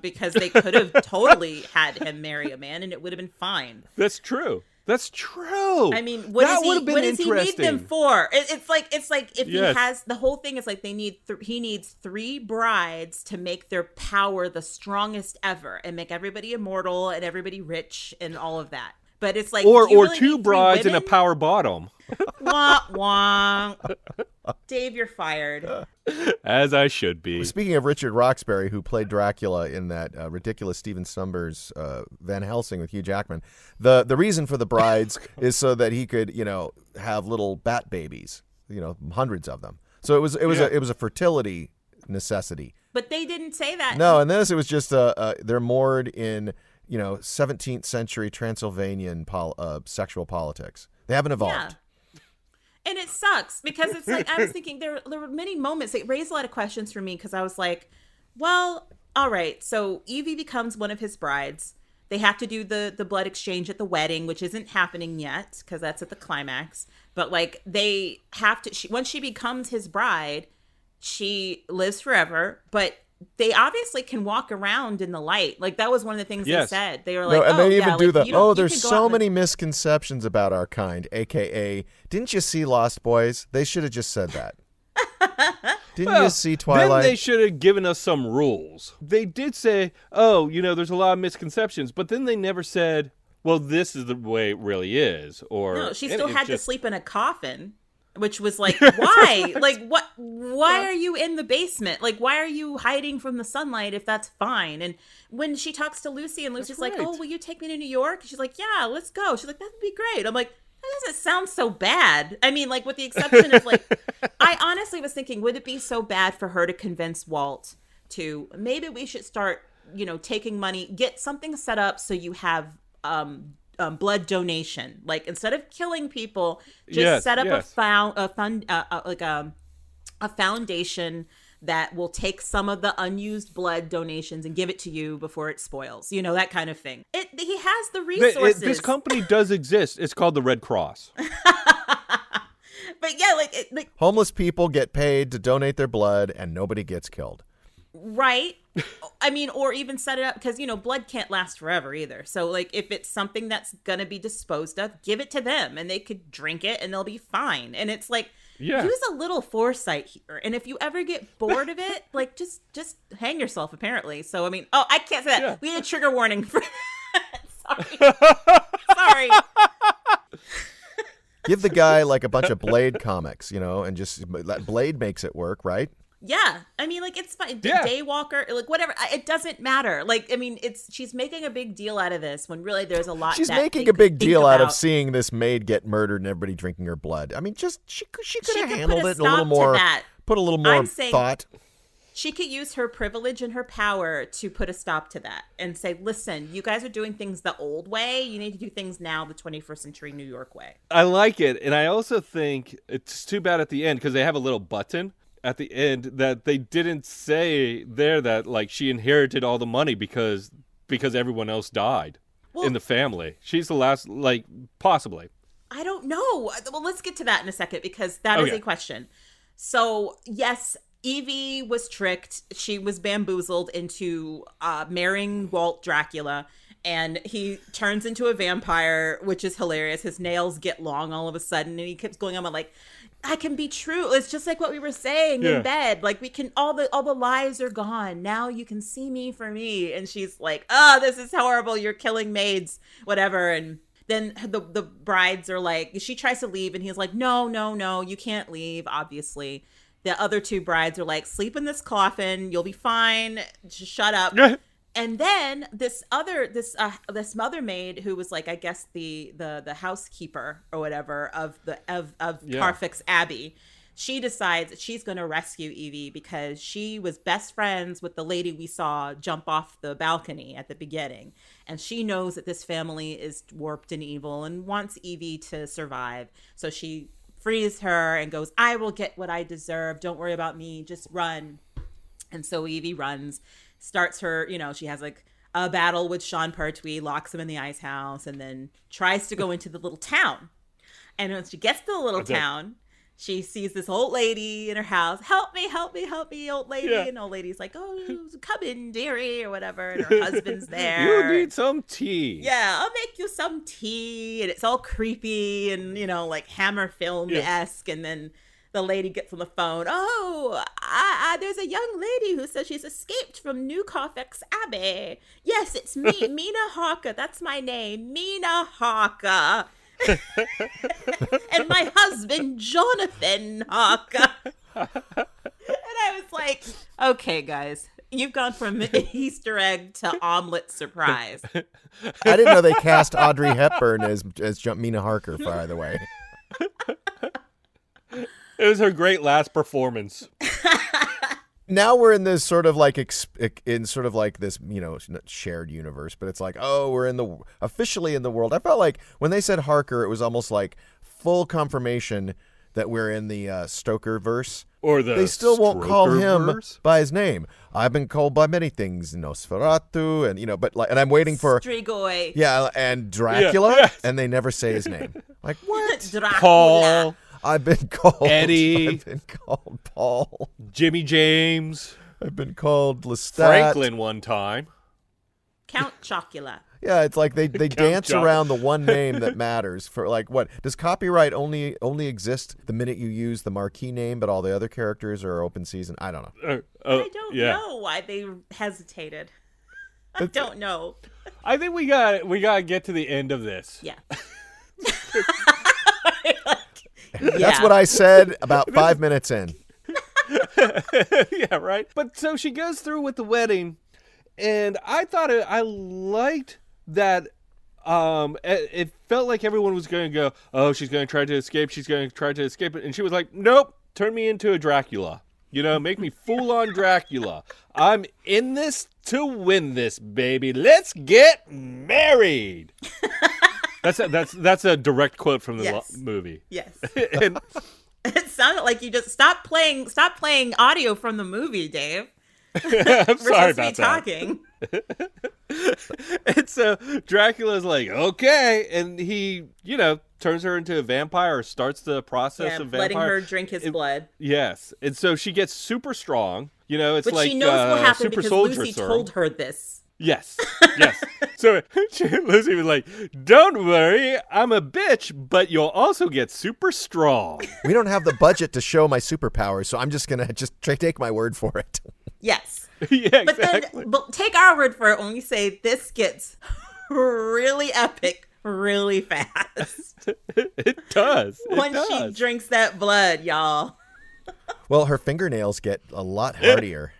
because they could have totally had him marry a man and it would have been fine. That's true. That's true. I mean, what does he need them for? It's like if he has, the whole thing is like he needs 3 brides to make their power the strongest ever and make everybody immortal and everybody rich and all of that. But it's like, or really 2 brides and a power bottom. Wah, wah. Dave, you're fired. As I should be. Speaking of Richard Roxbury, who played Dracula in that ridiculous Steven Sommers Van Helsing with Hugh Jackman, the reason for the brides is so that he could, have little bat babies, hundreds of them. So it was a fertility necessity. But they didn't say that. No, and this it was just they're moored in 17th century Transylvanian sexual politics. They haven't evolved. Yeah. And it sucks because it's like, I was thinking there were many moments. It raised a lot of questions for me because I was like, well, all right. So Evie becomes one of his brides. They have to do the blood exchange at the wedding, which isn't happening yet because that's at the climax. But like they have to, once she becomes his bride, she lives forever. But they obviously can walk around in the light. Like that was one of the things they said. They were like, they even do there's so many misconceptions misconceptions about our kind, aka, didn't you see Lost Boys? They should have just said that. Didn't you see Twilight? Then they should have given us some rules. They did say, there's a lot of misconceptions, but then they never said, well, this is the way it really is. Or no, she still had to sleep in a coffin. Which was like, why? Like, what? Why are you in the basement? Like, why are you hiding from the sunlight if that's fine? And when she talks to Lucy and Lucy's like, oh, will you take me to New York? She's like, yeah, let's go. She's like, that would be great. I'm like, that doesn't sound so bad. I mean, like, with the exception of like, I honestly was thinking, would it be so bad for her to convince Walt to maybe we should start taking money, get something set up so you have blood donation. Like, instead of killing people, just set up a foundation that will take some of the unused blood donations and give it to you before it spoils. That kind of thing. He has the resources. This company does exist. It's called the Red Cross. But yeah, like homeless people get paid to donate their blood and nobody gets killed. Right. I mean, or even set it up because, blood can't last forever either. So, like, if it's something that's going to be disposed of, give it to them and they could drink it and they'll be fine. And it's like, use a little foresight here. And if you ever get bored of it, like, just hang yourself, apparently. So, I mean, I can't say that. Yeah. We need a trigger warning for Sorry. Give the guy, like, a bunch of Blade comics, and just Blade makes it work, right? Yeah. I mean, like, it's fine. Yeah. Daywalker, like, whatever. It doesn't matter. Like, I mean, she's making a big deal out of this when really there's a lot. She's making a big deal out of seeing this maid get murdered and everybody drinking her blood. I mean, just she could have handled it a little more. Put a little more thought. She could use her privilege and her power to put a stop to that and say, listen, you guys are doing things the old way. You need to do things now the 21st century New York way. I like it. And I also think it's too bad at the end because they have a little button at the end that they didn't say there that, like, she inherited all the money because everyone else died in the family. She's the last, like, possibly. I don't know. Well, let's get to that in a second because that is a question. So, yes, Evie was tricked. She was bamboozled into marrying Walt Dracula, and he turns into a vampire, which is hilarious. His nails get long all of a sudden, and he keeps going on like, I can be true. It's just like what we were saying in bed. Like, we can, all the lies are gone. Now you can see me for me. And she's like, oh, this is horrible. You're killing maids, whatever. And then the brides are like, she tries to leave, and he's like, no, you can't leave, obviously. The other two brides are like, sleep in this coffin. You'll be fine. Just shut up. And then this mother maid who was like, I guess the housekeeper or whatever of Carfax Abbey, she decides that she's going to rescue Evie because she was best friends with the lady we saw jump off the balcony at the beginning. And she knows that this family is warped and evil and wants Evie to survive. So she frees her and goes, I will get what I deserve. Don't worry about me. Just run. And so Evie runs, starts her, she has like a battle with Sean Pertwee, locks him in the ice house, and then tries to go into the little town. And when she gets to the little town, she sees this old lady in her house. Help me, old lady. Yeah. And old lady's like, oh, come in, dearie, or whatever. And her husband's there. You need some tea. Yeah, I'll make you some tea. And it's all creepy and, like Hammer film-esque. And then the lady gets on the phone. Oh, there's a young lady who says she's escaped from New Carfax Abbey. Yes, it's me, Mina Harker. That's my name, Mina Harker. And my husband, Jonathan Harker. And I was like, okay, guys, you've gone from Easter egg to omelet surprise. I didn't know they cast Audrey Hepburn as Mina Harker, by the way. It was her great last performance. Now we're in this sort of like this, shared universe, but it's like, oh, we're officially in the world. I felt like when they said Harker, it was almost like full confirmation that we're in the Stoker verse. Or they still won't call him by his name. I've been called by many things, Nosferatu, and I'm waiting for Strigoi. Yeah, and Dracula, and they never say his name. Like, what? Dracula. Paul. I've been called Eddie. I've been called Paul. Jimmy James. I've been called Lestat. Franklin one time. Count Chocula. Yeah, it's like they dance around the one name that matters. For like, what does copyright only exist the minute you use the marquee name, but all the other characters are open season? I don't know. I don't know why they hesitated. I don't know. I think we got to get to the end of this. Yeah. That's what I said about 5 minutes in. Yeah, right. But so she goes through with the wedding, and I thought I liked that. It felt like everyone was going to go, oh, she's going to try to escape. She's going to try to escape. And she was like, nope, turn me into a Dracula. Make me full on Dracula. I'm in this to win this, baby. Let's get married. That's a direct quote from the movie. Yes. And it sounded like you just stop playing audio from the movie, Dave. I'm sorry about that. Talking. And so Dracula's like, okay, and he, turns her into a vampire or starts the process of vampire. Letting her drink his blood. Yes. And so she gets super strong. It's but like she knows what happened super because soldier Lucy serum. told her this. Yes. So Lucy was like, don't worry, I'm a bitch, but you'll also get super strong. We don't have the budget to show my superpowers, so I'm just going to take my word for it. Yes. Yeah, but exactly. But take our word for it when we say this gets really epic really fast. It does. She drinks that blood, y'all. Well, her fingernails get a lot hardier.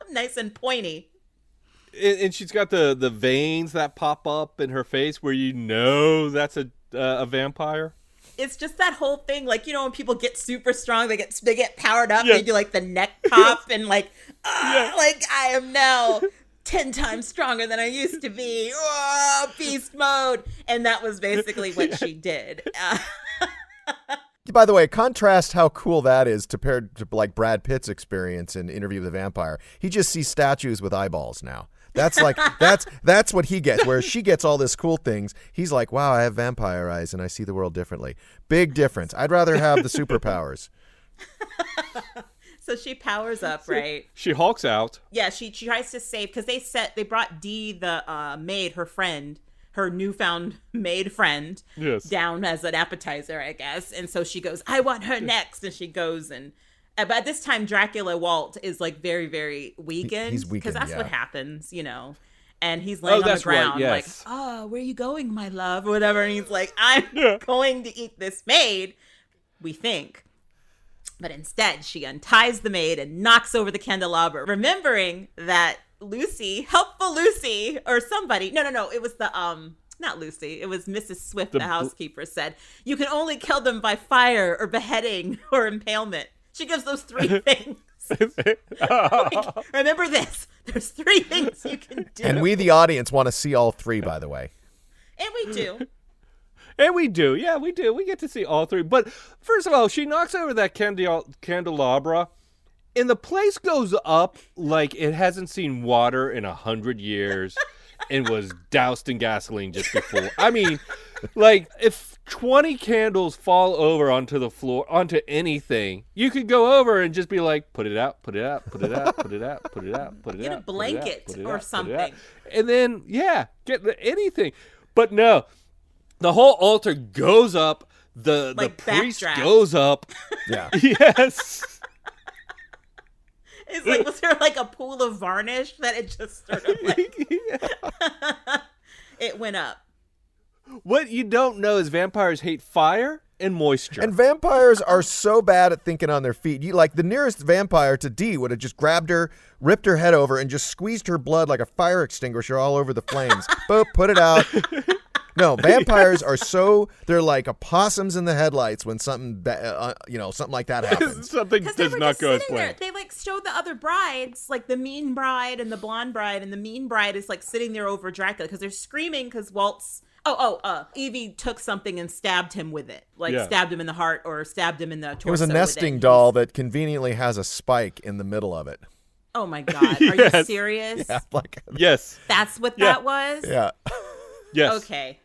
Nice and pointy. And she's got the veins that pop up in her face where that's a vampire. It's just that whole thing, like, when people get super strong, they get powered up, they do like the neck pop and like I am now 10 times stronger than I used to be. Oh, beast mode. And that was basically what she did. By the way, contrast how cool that is compared to like Brad Pitt's experience in Interview with the Vampire. He just sees statues with eyeballs now. That's like that's what he gets. Whereas she gets all this cool things. He's like, wow, I have vampire eyes and I see the world differently. Big difference. I'd rather have the superpowers. So she powers up, right? She hulks out. Yeah, she tries to save because they brought Dee, the maid, her friend, her newfound maid friend, down as an appetizer, I guess. And so she goes, I want her next, and she goes and. But at this time, Dracula Walt is like very, very weakened. He's weakened, because that's yeah. what happens, And he's laying on the ground, right, yes. like, where are you going, my love, or whatever. And he's like, I'm going to eat this maid, we think. But instead, she unties the maid and knocks over the candelabra, remembering that helpful Lucy, or somebody, no, it was the, not Lucy, it was Mrs. Swift, the housekeeper, said, you can only kill them by fire or beheading or impalement. She gives those 3 things. Like, remember this. There's 3 things you can do. And we, the audience, want to see all 3, by the way. And we do. And we do. Yeah, we do. We get to see all 3. But first of all, she knocks over that candelabra, and the place goes up like it hasn't seen water in 100 years and was doused in gasoline just before. I mean, like, if 20 candles fall over onto the floor, onto anything, you could go over and just be like, put it out, put it out, put it out, put it out, put it out, put it out. Get a blanket or something. And then, get anything. But no, the whole altar goes up. The priest goes up. Yeah. Yes. It's like, was there like a pool of varnish that it just sort of like, it went up. What you don't know is vampires hate fire and moisture. And vampires are so bad at thinking on their feet. The nearest vampire to Dee would have just grabbed her, ripped her head over, and just squeezed her blood like a fire extinguisher all over the flames. Boop, put it out. No, vampires are they're like opossums in the headlights when something like that happens. Something does not go as planned. They like show the other brides, like the mean bride and the blonde bride, and the mean bride is like sitting there over Dracula because they're screaming because Walt's. Evie took something and stabbed him with it. Stabbed him in the heart or stabbed him in the torso. It was a nesting doll that conveniently has a spike in the middle of it. Oh my God. Are you serious? Yeah, yes. That's what that was? Yeah. Yes. Okay.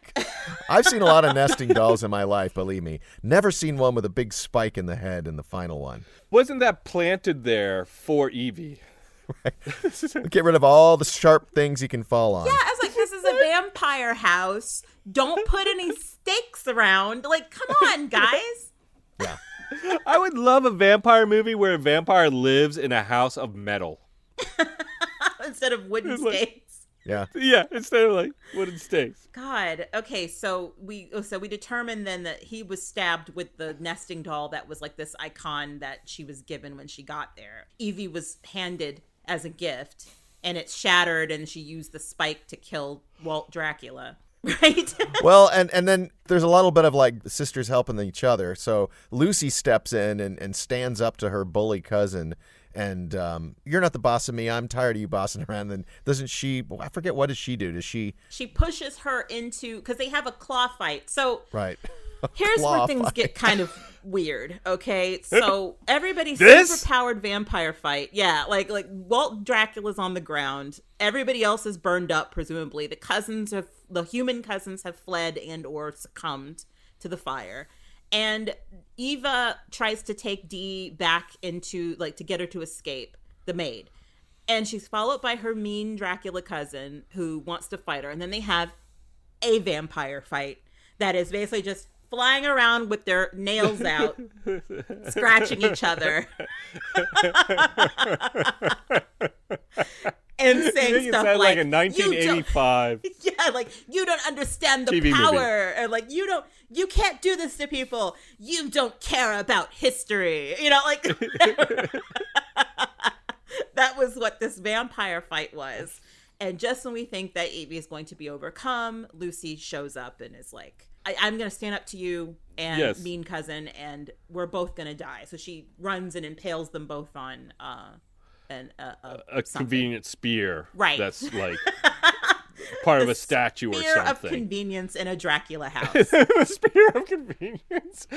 I've seen a lot of nesting dolls in my life, believe me. Never seen one with a big spike in the head in the final one. Wasn't that planted there for Evie? Right. Get rid of all the sharp things you can fall on. Yeah, I was like, this is a vampire house. Don't put any stakes around. Like, come on, guys. Yeah. I would love a vampire movie where a vampire lives in a house of metal. Instead of wooden stakes. Yeah. Yeah, instead of like wooden stakes. God. Okay, so we determined then that he was stabbed with the nesting doll that was like this icon that she was given when she got there. Evie was handed as a gift, and it shattered, and she used the spike to kill Walt Dracula. Right? Well, and then there's a little bit of like the sisters helping each other. So Lucy steps in and stands up to her bully cousin. And you're not the boss of me. I'm tired of you bossing around. And doesn't she? I forget, what does she do? Does she? She pushes her into, because they have a claw fight. So Right. here's where Claw things fight. get kind of weird. Okay, so everybody's This? superpowered vampire fight. Yeah, like Walt Dracula's on the ground. Everybody else is burned up, presumably. The human cousins have fled and or succumbed to the fire. And Eva tries to take Dee back into, like, to get her to escape, the maid. And she's followed by her mean Dracula cousin who wants to fight her. And then they have a vampire fight that is basically just flying around with their nails out, scratching each other. And saying stuff like like a 1985. Yeah, like, you don't understand the TV power, movie. or like, you can't do this to people. You don't care about history. Like that was what this vampire fight was. And just when we think that Evie is going to be overcome, Lucy shows up and is like, I'm going to stand up to you and Yes. mean cousin, and we're both going to die. So she runs and impales them both on A something. convenient spear. Right. That's like part of a statue or Spear of something. convenience in a Dracula house. A spear of convenience.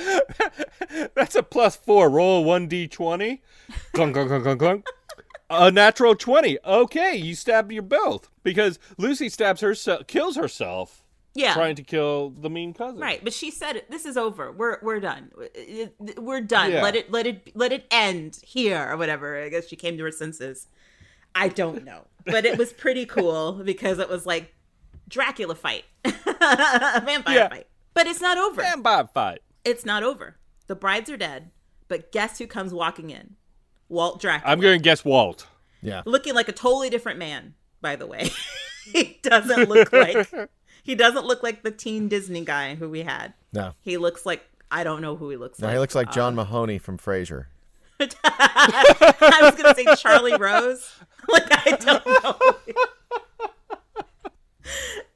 That's a +4. Roll a 1d20. Clunk, clunk, clunk, clunk, clunk. A natural 20. Okay, you stab you both. Because Lucy stabs herself, kills herself. Yeah. Trying to kill the mean cousin. Right, but she said, "This is over. We're done. We're done. Yeah. Let it end here, or whatever." I guess she came to her senses. I don't know, but it was pretty cool because it was like Dracula fight, vampire fight. But it's not over. Vampire fight. It's not over. The brides are dead, but guess who comes walking in? Walt Dracula, I'm going to guess Walt. Yeah. looking like a totally different man. By the way, he doesn't look like the teen Disney guy who we had. No. He looks like, I don't know who he looks No, like. he looks like John Mahoney from Frasier. I was going to say Charlie Rose. Like, I don't know.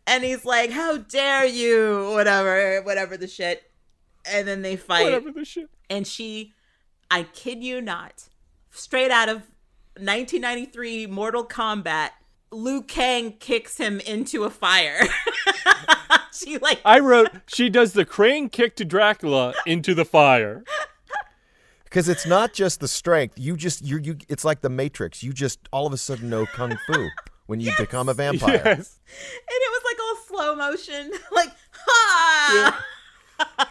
And he's like, how dare you, whatever the shit. And then they fight. Whatever the shit. And I kid you not, straight out of 1993 Mortal Kombat, Liu Kang kicks him into a fire. I wrote, she does the crane kick to Dracula into the fire. Because it's not just the strength. You it's like the Matrix. You just all of a sudden know kung fu when you become a vampire. Yes. And it was like all slow motion. Like, ha! Yeah.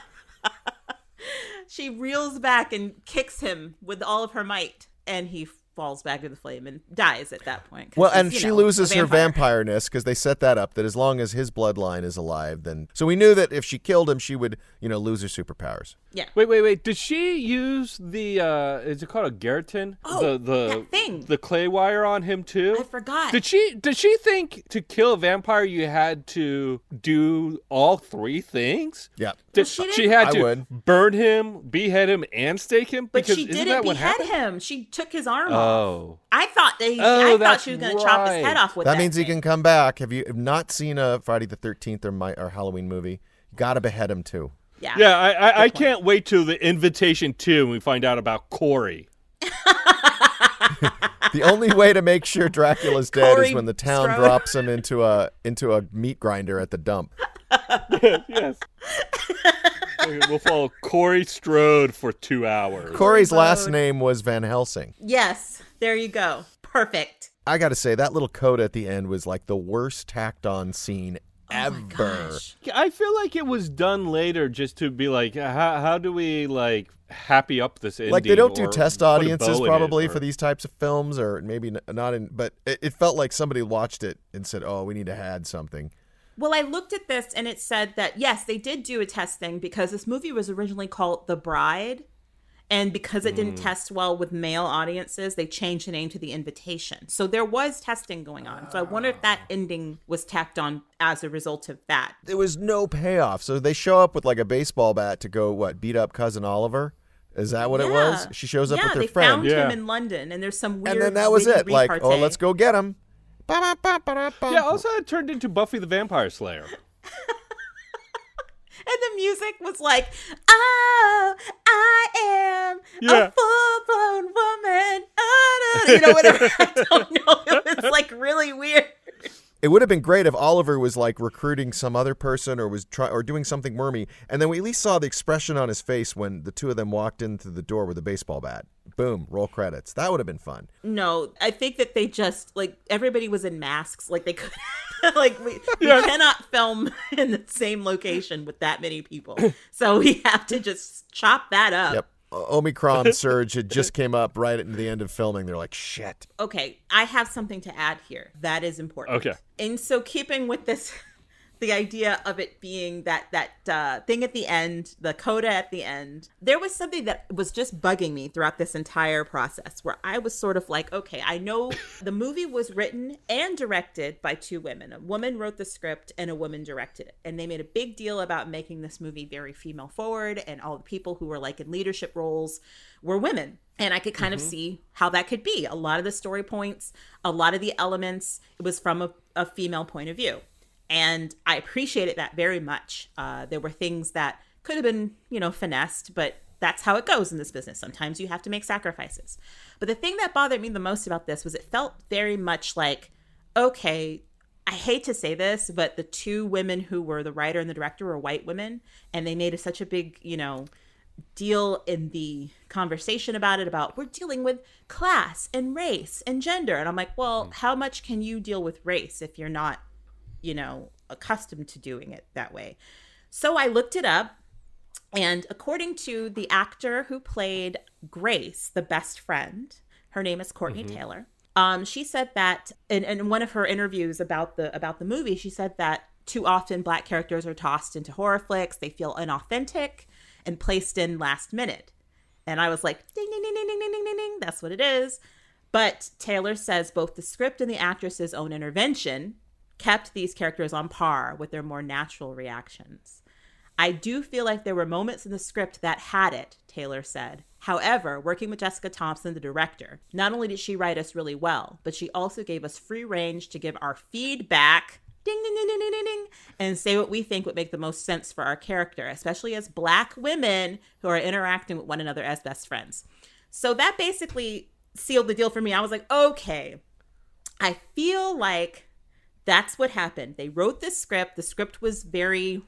She reels back and kicks him with all of her might. And he falls back to the flame and dies at that point. Well, he's, and she loses her vampireness because they set that up that as long as his bloodline is alive, then. So we knew that if she killed him, she would, lose her superpowers. Yeah. Wait. Did she use the, is it called a Garrotin? Oh, the that thing. The clay wire on him, too? I forgot. Did she think to kill a vampire you had to do all three things? Yeah. she had I to would. burn him, behead him, and stake him? But Because she isn't didn't that what behead happened? him. She took his arm off. Oh. I thought I thought that's she was going to chop his head right. off with That that means he thing. can come back. Have you not seen a Friday the 13th or Halloween movie? Gotta behead him too. Yeah. Yeah, I can't wait till the Invitation 2 and we find out about Corey. The only way to make sure Dracula's dead Corey is when the town Strode. drops him into a meat grinder at the dump. Yes. We'll follow Corey Strode for 2 hours. Corey's last Strode. name was Van Helsing. Yes. There you go. Perfect. I got to say, that little coda at the end was like the worst tacked on scene ever. Oh my gosh. I feel like it was done later just to be like, how do we like happy up this ending? Like they don't do or test put a audiences bow in it, probably or- for these types of films, or maybe not in. But it felt like somebody watched it and said, "Oh, we need to add something." Well, I looked at this and it said that, yes, they did do a test thing because this movie was originally called The Bride. And because it didn't test well with male audiences, they changed the name to The Invitation. So there was testing going on. So I wonder if that ending was tacked on as a result of that. There was no payoff. So they show up with like a baseball bat to go beat up cousin Oliver. Is that what it was? She shows up with her they friend. found Yeah. him in London, and there's some weird. And then that was it. Like, repartee. let's go get him. Yeah, also it turned into Buffy the Vampire Slayer. And the music was like, oh, I am a full-blown woman. Oh, no. You know, whatever. I don't know. It was like really weird. It would have been great if Oliver was like recruiting some other person or was or doing something wormy, and then we at least saw the expression on his face when the two of them walked into the door with a baseball bat. Boom, roll credits. That would have been fun. No, I think that they just like everybody was in masks. Like they could, like we cannot film in the same location with that many people, so we have to just chop that up. Yep. Omicron surge had just came up right at the end of filming. They're like, shit. Okay, I have something to add here. That is important. Okay. And so keeping with this, the idea of it being that thing at the end, the coda at the end, there was something that was just bugging me throughout this entire process where I was sort of like, okay, I know the movie was written and directed by two women. A woman wrote the script and a woman directed it. And they made a big deal about making this movie very female forward, and all the people who were like in leadership roles were women. And I could kind of see how that could be. A lot of the story points, a lot of the elements, it was from a female point of view. And I appreciated that very much. There were things that could have been, finessed, but that's how it goes in this business. Sometimes you have to make sacrifices. But the thing that bothered me the most about this was it felt very much like, okay, I hate to say this, but the two women who were the writer and the director were white women. And they made such a big, deal in the conversation about it, about we're dealing with class and race and gender. And I'm like, well, how much can you deal with race if you're not accustomed to doing it that way? So I looked it up, and according to the actor who played Grace, the best friend, her name is Courtney Taylor. She said that in one of her interviews about the movie, she said that too often Black characters are tossed into horror flicks. They feel inauthentic and placed in last minute. And I was like, ding, ding, ding, ding, ding, ding, ding, ding. That's what it is. But Taylor says both the script and the actress's own intervention kept these characters on par with their more natural reactions. I do feel like there were moments in the script that had it, Taylor said. However, working with Jessica Thompson, the director, not only did she write us really well, but she also gave us free range to give our feedback, ding, ding, ding, ding, ding, ding, ding, and say what we think would make the most sense for our character, especially as Black women who are interacting with one another as best friends. So that basically sealed the deal for me. I was like, okay, I feel like that's what happened. They wrote this script. The script was very,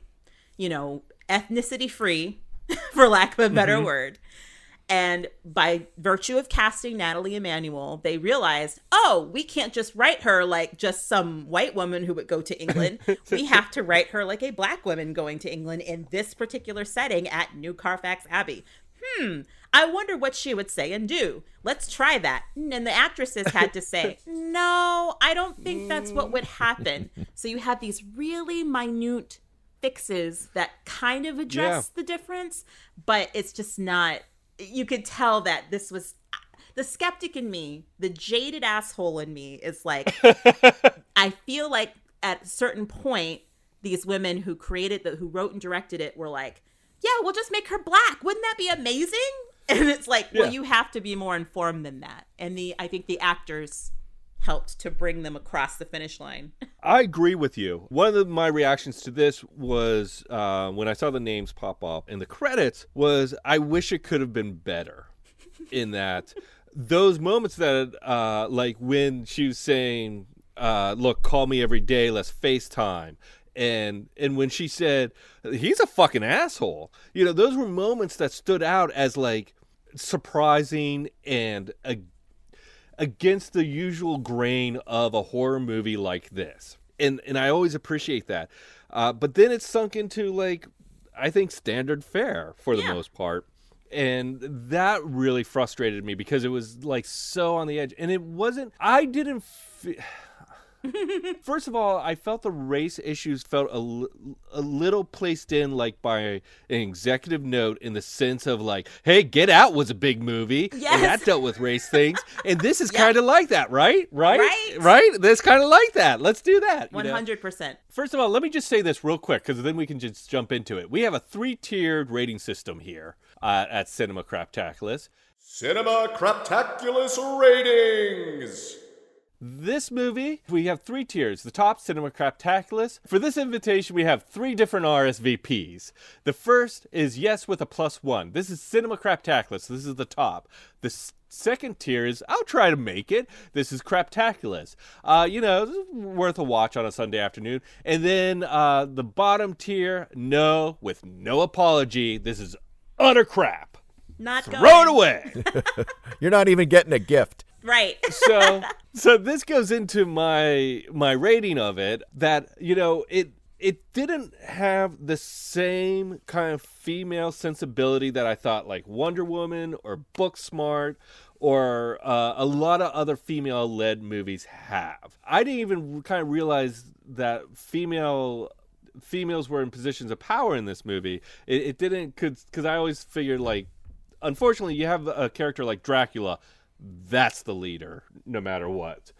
ethnicity free, for lack of a better word. And by virtue of casting Nathalie Emmanuel, they realized, oh, we can't just write her like just some white woman who would go to England. We have to write her like a Black woman going to England in this particular setting at New Carfax Abbey. I wonder what she would say and do. Let's try that. And the actresses had to say, no, I don't think that's what would happen. So you have these really minute fixes that kind of address the difference, but it's just not, you could tell that this was, the skeptic in me, the jaded asshole in me is like, I feel like at a certain point, these women who who wrote and directed it were like, yeah, we'll just make her Black. Wouldn't that be amazing? And it's like, well, you have to be more informed than that. And I think the actors helped to bring them across the finish line. I agree with you. One of my reactions to this was when I saw the names pop up in the credits was I wish it could have been better in that those moments that like when she was saying, look, call me every day, let's FaceTime. And when she said, he's a fucking asshole, those were moments that stood out as like surprising and against the usual grain of a horror movie like this. And I always appreciate that. But then it sunk into like, I think standard fare for the most part. And that really frustrated me because it was like so on the edge. And it wasn't, first of all, I felt the race issues felt a little placed in like by an executive note in the sense of like, hey, Get Out was a big movie. Yes. And that dealt with race things. And this is kind of like that, right? Right? That's kind of like that. Let's do that. 100%. First of all, let me just say this real quick because then we can just jump into it. We have a 3-tiered rating system here at Cinema Craptaculus. Cinema Craptaculus ratings. This movie, we have 3 tiers. The top, Cinema Craptaculus. For this invitation, we have 3 different RSVPs. The first is yes with a +1. This is Cinema Craptaculus. This is the top. The second tier is I'll try to make it. This is Craptaculus. This is worth a watch on a Sunday afternoon. And then the bottom tier, no, with no apology. This is utter crap. Not Throw going. it away. You're not even getting a gift. Right. So this goes into my rating of it, that it didn't have the same kind of female sensibility that I thought like Wonder Woman or Booksmart or a lot of other female-led movies have. I didn't even kind of realize that females were in positions of power in this movie. It didn't, because I always figured, like, unfortunately, you have a character like Dracula. That's the leader, no matter what.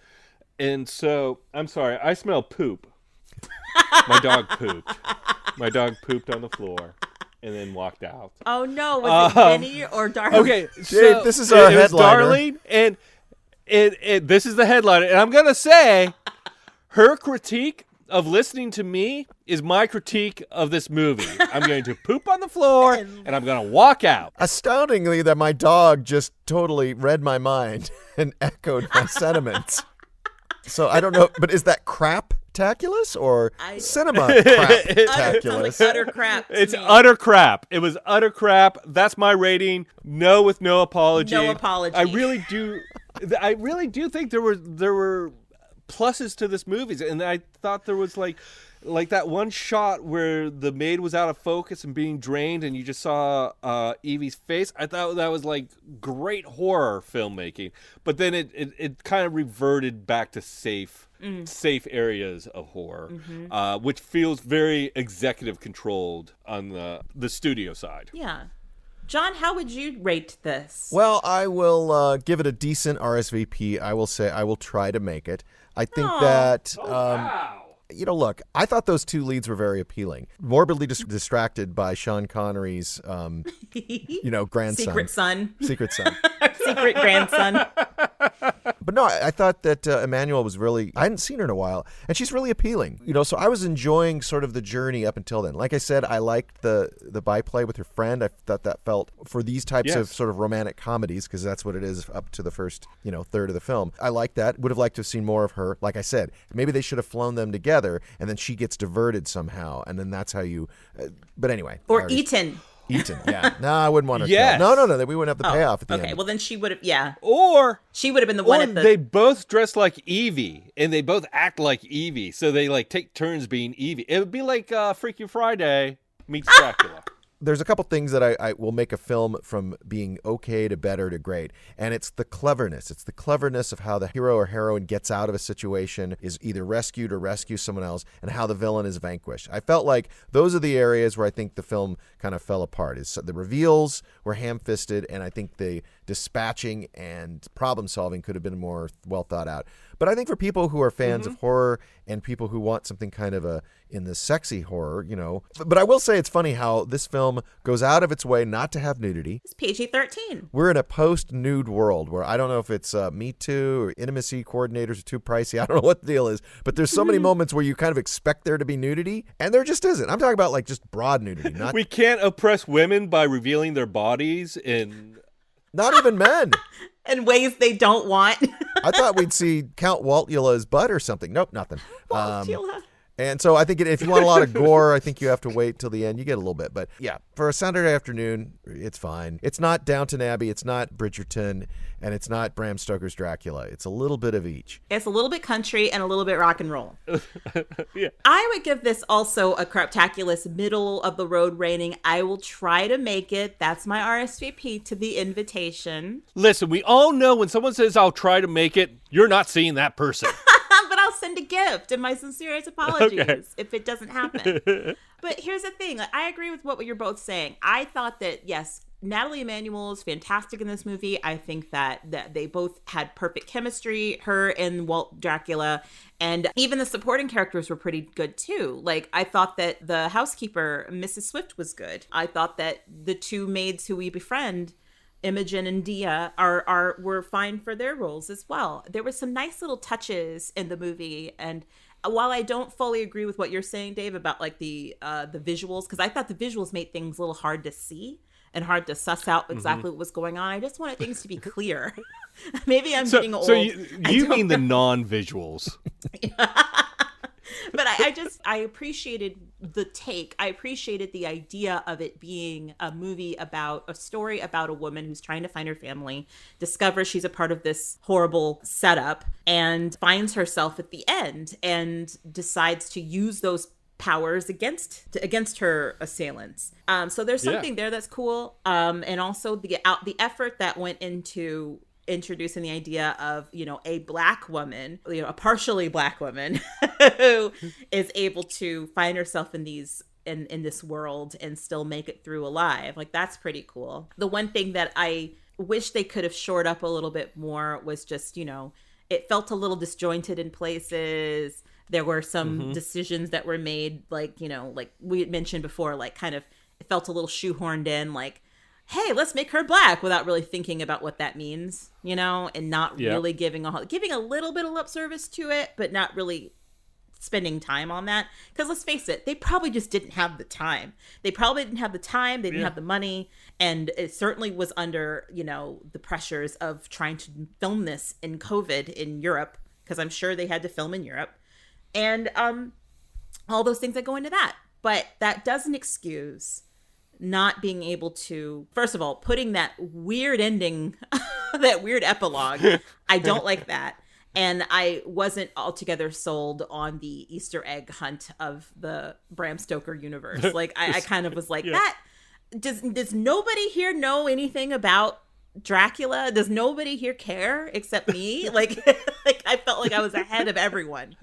And so, I'm sorry, I smell poop. My dog pooped. My dog pooped on the floor and then walked out. Oh, no. Was it Jenny or Darlene? Okay, so Dave, this is our it was headliner. Darlene, and this is the headliner. And I'm going to say, her critique of listening to me is my critique of this movie. I'm going to poop on the floor, and I'm going to walk out. Astoundingly, that my dog just totally read my mind and echoed my sentiments. So I don't know, but is that Craptaculus or Cinema Craptaculus? Sounds like utter crap to It's me. utter crap. It was utter crap. That's my rating. No, with no apology. No apology. I really do think there were pluses to this movie, and I thought there was like that one shot where the maid was out of focus and being drained, and you just saw Evie's face. I thought that was like great horror filmmaking, but then it kind of reverted back to safe areas of horror, which feels very executive controlled on the studio side. Yeah. John, how would you rate this? Well, I will give it a decent RSVP. I will say I will try to make it. I think that, look, I thought those 2 leads were very appealing. Morbidly distracted by Sean Connery's, grandson. Secret son. Secret son. Secret grandson. But no, I thought that Emmanuel was really, I hadn't seen her in a while, and she's really appealing. So I was enjoying sort of the journey up until then. Like I said, I liked the byplay with her friend. I thought that felt, for these types of sort of romantic comedies, because that's what it is up to the first, third of the film. I liked that. Would have liked to have seen more of her. Like I said, maybe they should have flown them together, and then she gets diverted somehow, and then that's how you, but anyway. Or eaten. Eaten, yeah. No, I wouldn't want her Yes. killed. No, we wouldn't have the payoff at the end. Okay, well then she would have, yeah. Or She would have been the one at the... they both dress like Evie, and they both act like Evie, so they like take turns being Evie. It would be like Freaky Friday meets Dracula. There's a couple things that I will make a film from being okay to better to great, and it's the cleverness. It's the cleverness of how the hero or heroine gets out of a situation, is either rescued or rescues someone else, and how the villain is vanquished. I felt like those are the areas where I think the film kind of fell apart. Is the reveals were ham-fisted, and I think the dispatching and problem solving could have been more well thought out. But I think for people who are fans of horror and people who want something kind of in the sexy horror, But I will say it's funny how this film goes out of its way not to have nudity. It's PG-13. We're in a post-nude world where I don't know if it's Me Too or intimacy coordinators are too pricey. I don't know what the deal is. But there's so many moments where you kind of expect there to be nudity, and there just isn't. I'm talking about like just broad nudity. Not, We can't oppress women by revealing their bodies in... not even men. In ways they don't want. I thought we'd see Count Waltula's butt or something. Nope, nothing. Waltula. And so I think if you want a lot of gore, I think you have to wait till the end. You get a little bit. But yeah, for a Saturday afternoon, it's fine. It's not Downton Abbey. It's not Bridgerton. And it's not Bram Stoker's Dracula. It's a little bit of each. It's a little bit country and a little bit rock and roll. Yeah. I would give this also a Craptaculus middle of the road rating. I will try to make it. That's my RSVP to the invitation. Listen, we all know when someone says, I'll try to make it, you're not seeing that person. But I'll send a gift and my sincerest apologies if it doesn't happen. But here's the thing. I agree with what you're both saying. I thought that, yes, Nathalie Emmanuel is fantastic in this movie. I think that they both had perfect chemistry, her and Walt Dracula. And even the supporting characters were pretty good too. Like, I thought that the housekeeper, Mrs. Swift, was good. I thought that the 2 maids who we befriend, Imogen and Dia were fine for their roles as well. There were some nice little touches in the movie, and while I don't fully agree with what you're saying, Dave, about like the visuals, because I thought the visuals made things a little hard to see and hard to suss out exactly what was going on. I just wanted things to be clear. Maybe I'm getting old. So you mean the non-visuals? But I appreciated the take. I appreciated the idea of it being a story about a woman who's trying to find her family, discovers she's a part of this horrible setup, and finds herself at the end and decides to use those powers against her assailants. So there's something there that's cool. And also the effort that went into introducing the idea of, a black woman, a partially black woman who is able to find herself in this world and still make it through alive. Like, that's pretty cool. The one thing that I wish they could have shored up a little bit more was just, it felt a little disjointed in places. There were some decisions that were made, like we had mentioned before, like kind of, it felt a little shoehorned in, like, hey, let's make her black, without really thinking about what that means, and not really giving a little bit of lip service to it, but not really spending time on that. Because let's face it, they probably just didn't have the time. They didn't have the money, and it certainly was under, the pressures of trying to film this in COVID in Europe, because I'm sure they had to film in Europe, and all those things that go into that. But that doesn't excuse not being able to, first of all, putting that weird ending, that weird epilogue. I don't like that. And I wasn't altogether sold on the Easter egg hunt of the Bram Stoker universe. Like, I kind of was like, that, does nobody here know anything about Dracula? Does nobody here care except me? Like I felt like I was ahead of everyone.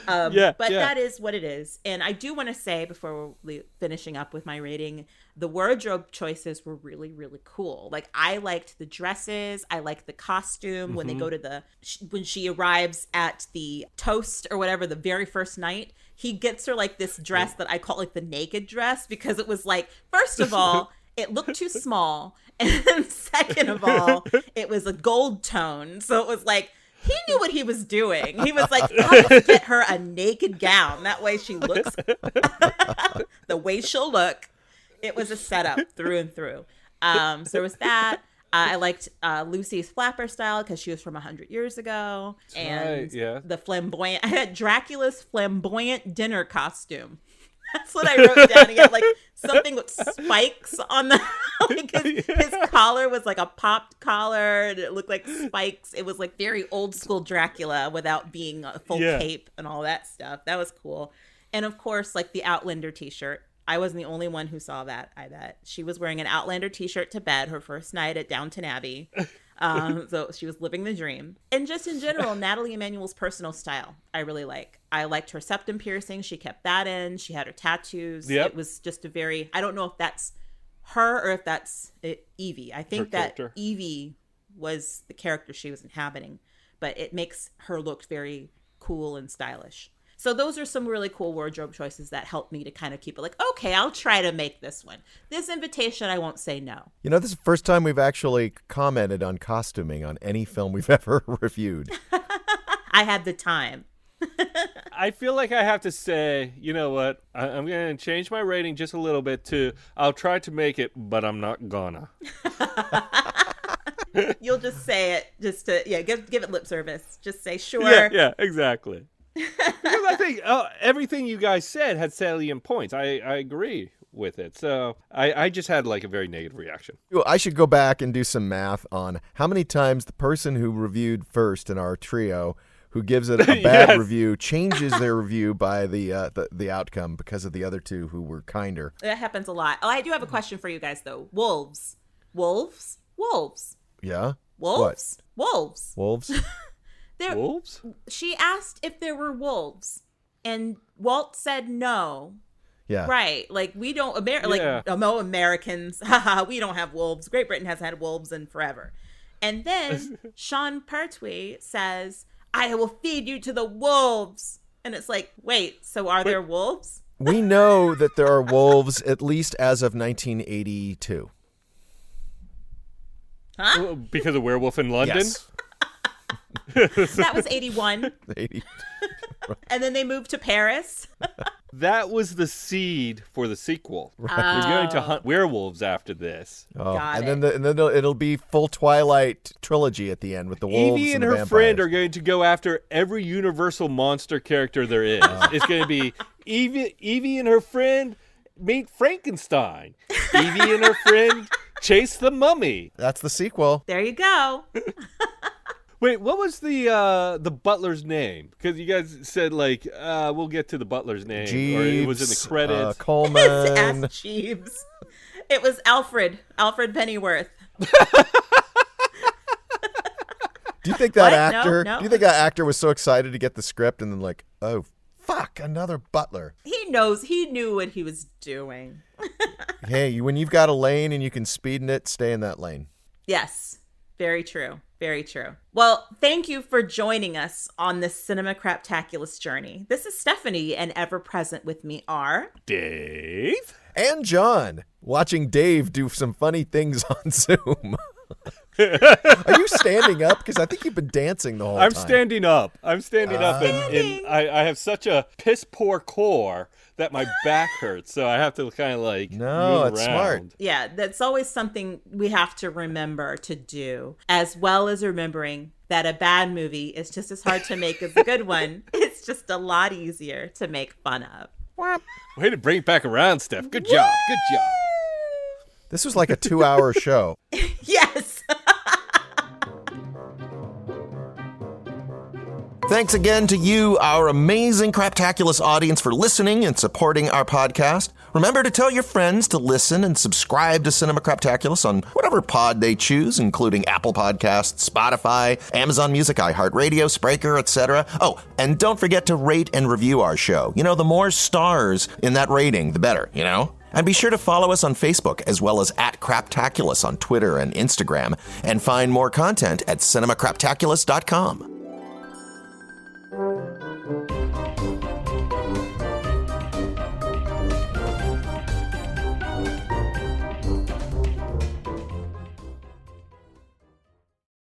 But that is what it is. And I do want to say, before we're finishing up with my rating, the wardrobe choices were really, really cool. Like, I liked the dresses. I liked the costume when they go to when she arrives at the toast or whatever, the very first night, he gets her like this dress that I call like the naked dress, because it was like, first of all, it looked too small. And then second of all, it was a gold tone. So it was like, he knew what he was doing. He was like, I'll get her a naked gown. That way she looks the way she'll look. It was a setup through and through. So there was that. I liked Lucy's flapper style because she was from 100 years ago. And the flamboyant, I had Dracula's flamboyant dinner costume. That's what I wrote down. He had like something with spikes on the, like his collar was like a popped collar, and it looked like spikes. It was like very old school Dracula without being a full cape and all that stuff. That was cool. And of course, like the Outlander t-shirt. I wasn't the only one who saw that, I bet. She was wearing an Outlander t-shirt to bed her first night at Downton Abbey. So she was living the dream. And just in general, Nathalie Emmanuel's personal style, I really like. I liked her septum piercing. She kept that in. She had her tattoos. Yep. It was just a very, I don't know if that's her or if that's Evie. I think that Evie was the character she was inhabiting, but it makes her look very cool and stylish. So those are some really cool wardrobe choices that helped me to kind of keep it like, okay, I'll try to make this one. This invitation, I won't say no. This is the first time we've actually commented on costuming on any film we've ever reviewed. I had the time. I feel like I have to say, you know what? I'm going to change my rating just a little bit to, I'll try to make it, but I'm not gonna. You'll just say it just to, give it lip service. Just say, sure. Yeah, exactly. Because I think everything you guys said had salient points. I agree with it. So I just had like a very negative reaction. I should go back and do some math on how many times the person who reviewed first in our trio, who gives it a bad review, changes their review by the outcome because of the other two who were kinder. That happens a lot. Oh, I do have a question for you guys, though. Wolves. Yeah? Wolves? What? Wolves. Wolves? She asked if there were wolves, and Walt said no. Yeah. Right. Like, we don't, Americans, we don't have wolves. Great Britain hasn't had wolves in forever. And then Sean Pertwee says, I will feed you to the wolves. And it's like, wait, so are there wolves? We know that there are wolves, at least as of 1982. Huh? Because of Werewolf in London? Yes. That was 81. 80. And then they moved to Paris. That was the seed for the sequel. We're going to hunt werewolves after this. Oh, Got and then it'll be full Twilight trilogy at the end with the wolves Evie and the her vampires. friend are going to go after every Universal monster character there is. It's going to be Evie and her friend meet Frankenstein. Evie and her friend chase the mummy. That's the sequel. There you go. Wait, what was the butler's name? Because you guys said like we'll get to the butler's name, or it was in the credits. Coleman. Ask Jeeves. It was Alfred Pennyworth. Do you think that What? actor? No. Do you think that actor was so excited to get the script and then like, oh fuck, another butler? He knew what he was doing. Hey, when you've got a lane and you can speed in it, stay in that lane. Yes, very true. Very true. Well, thank you for joining us on this Cinema Craptaculus journey. This is Stephanie, and ever present with me are Dave And John, watching Dave do some funny things on Zoom. Are you standing up? Because I think you've been dancing the whole time. I'm standing up, and I have such a piss poor core that my back hurts, so I have to kind of like move it's around. smart. Yeah, that's always something we have to remember to do, as well as remembering that a bad movie is just as hard to make as a good one. It's just a lot easier to make fun of. Way to bring it back around, Steph. Good job. Good job. This was like a 2-hour show. Yes. Thanks again to you, our amazing Craptaculus audience, for listening and supporting our podcast. Remember to tell your friends to listen and subscribe to Cinema Craptaculus on whatever pod they choose, including Apple Podcasts, Spotify, Amazon Music, iHeartRadio, Spreaker, etc. Oh, and don't forget to rate and review our show. You know, the more stars in that rating, the better, you know? And be sure to follow us on Facebook, as well as at Craptaculus on Twitter and Instagram, and find more content at cinemacraptaculus.com.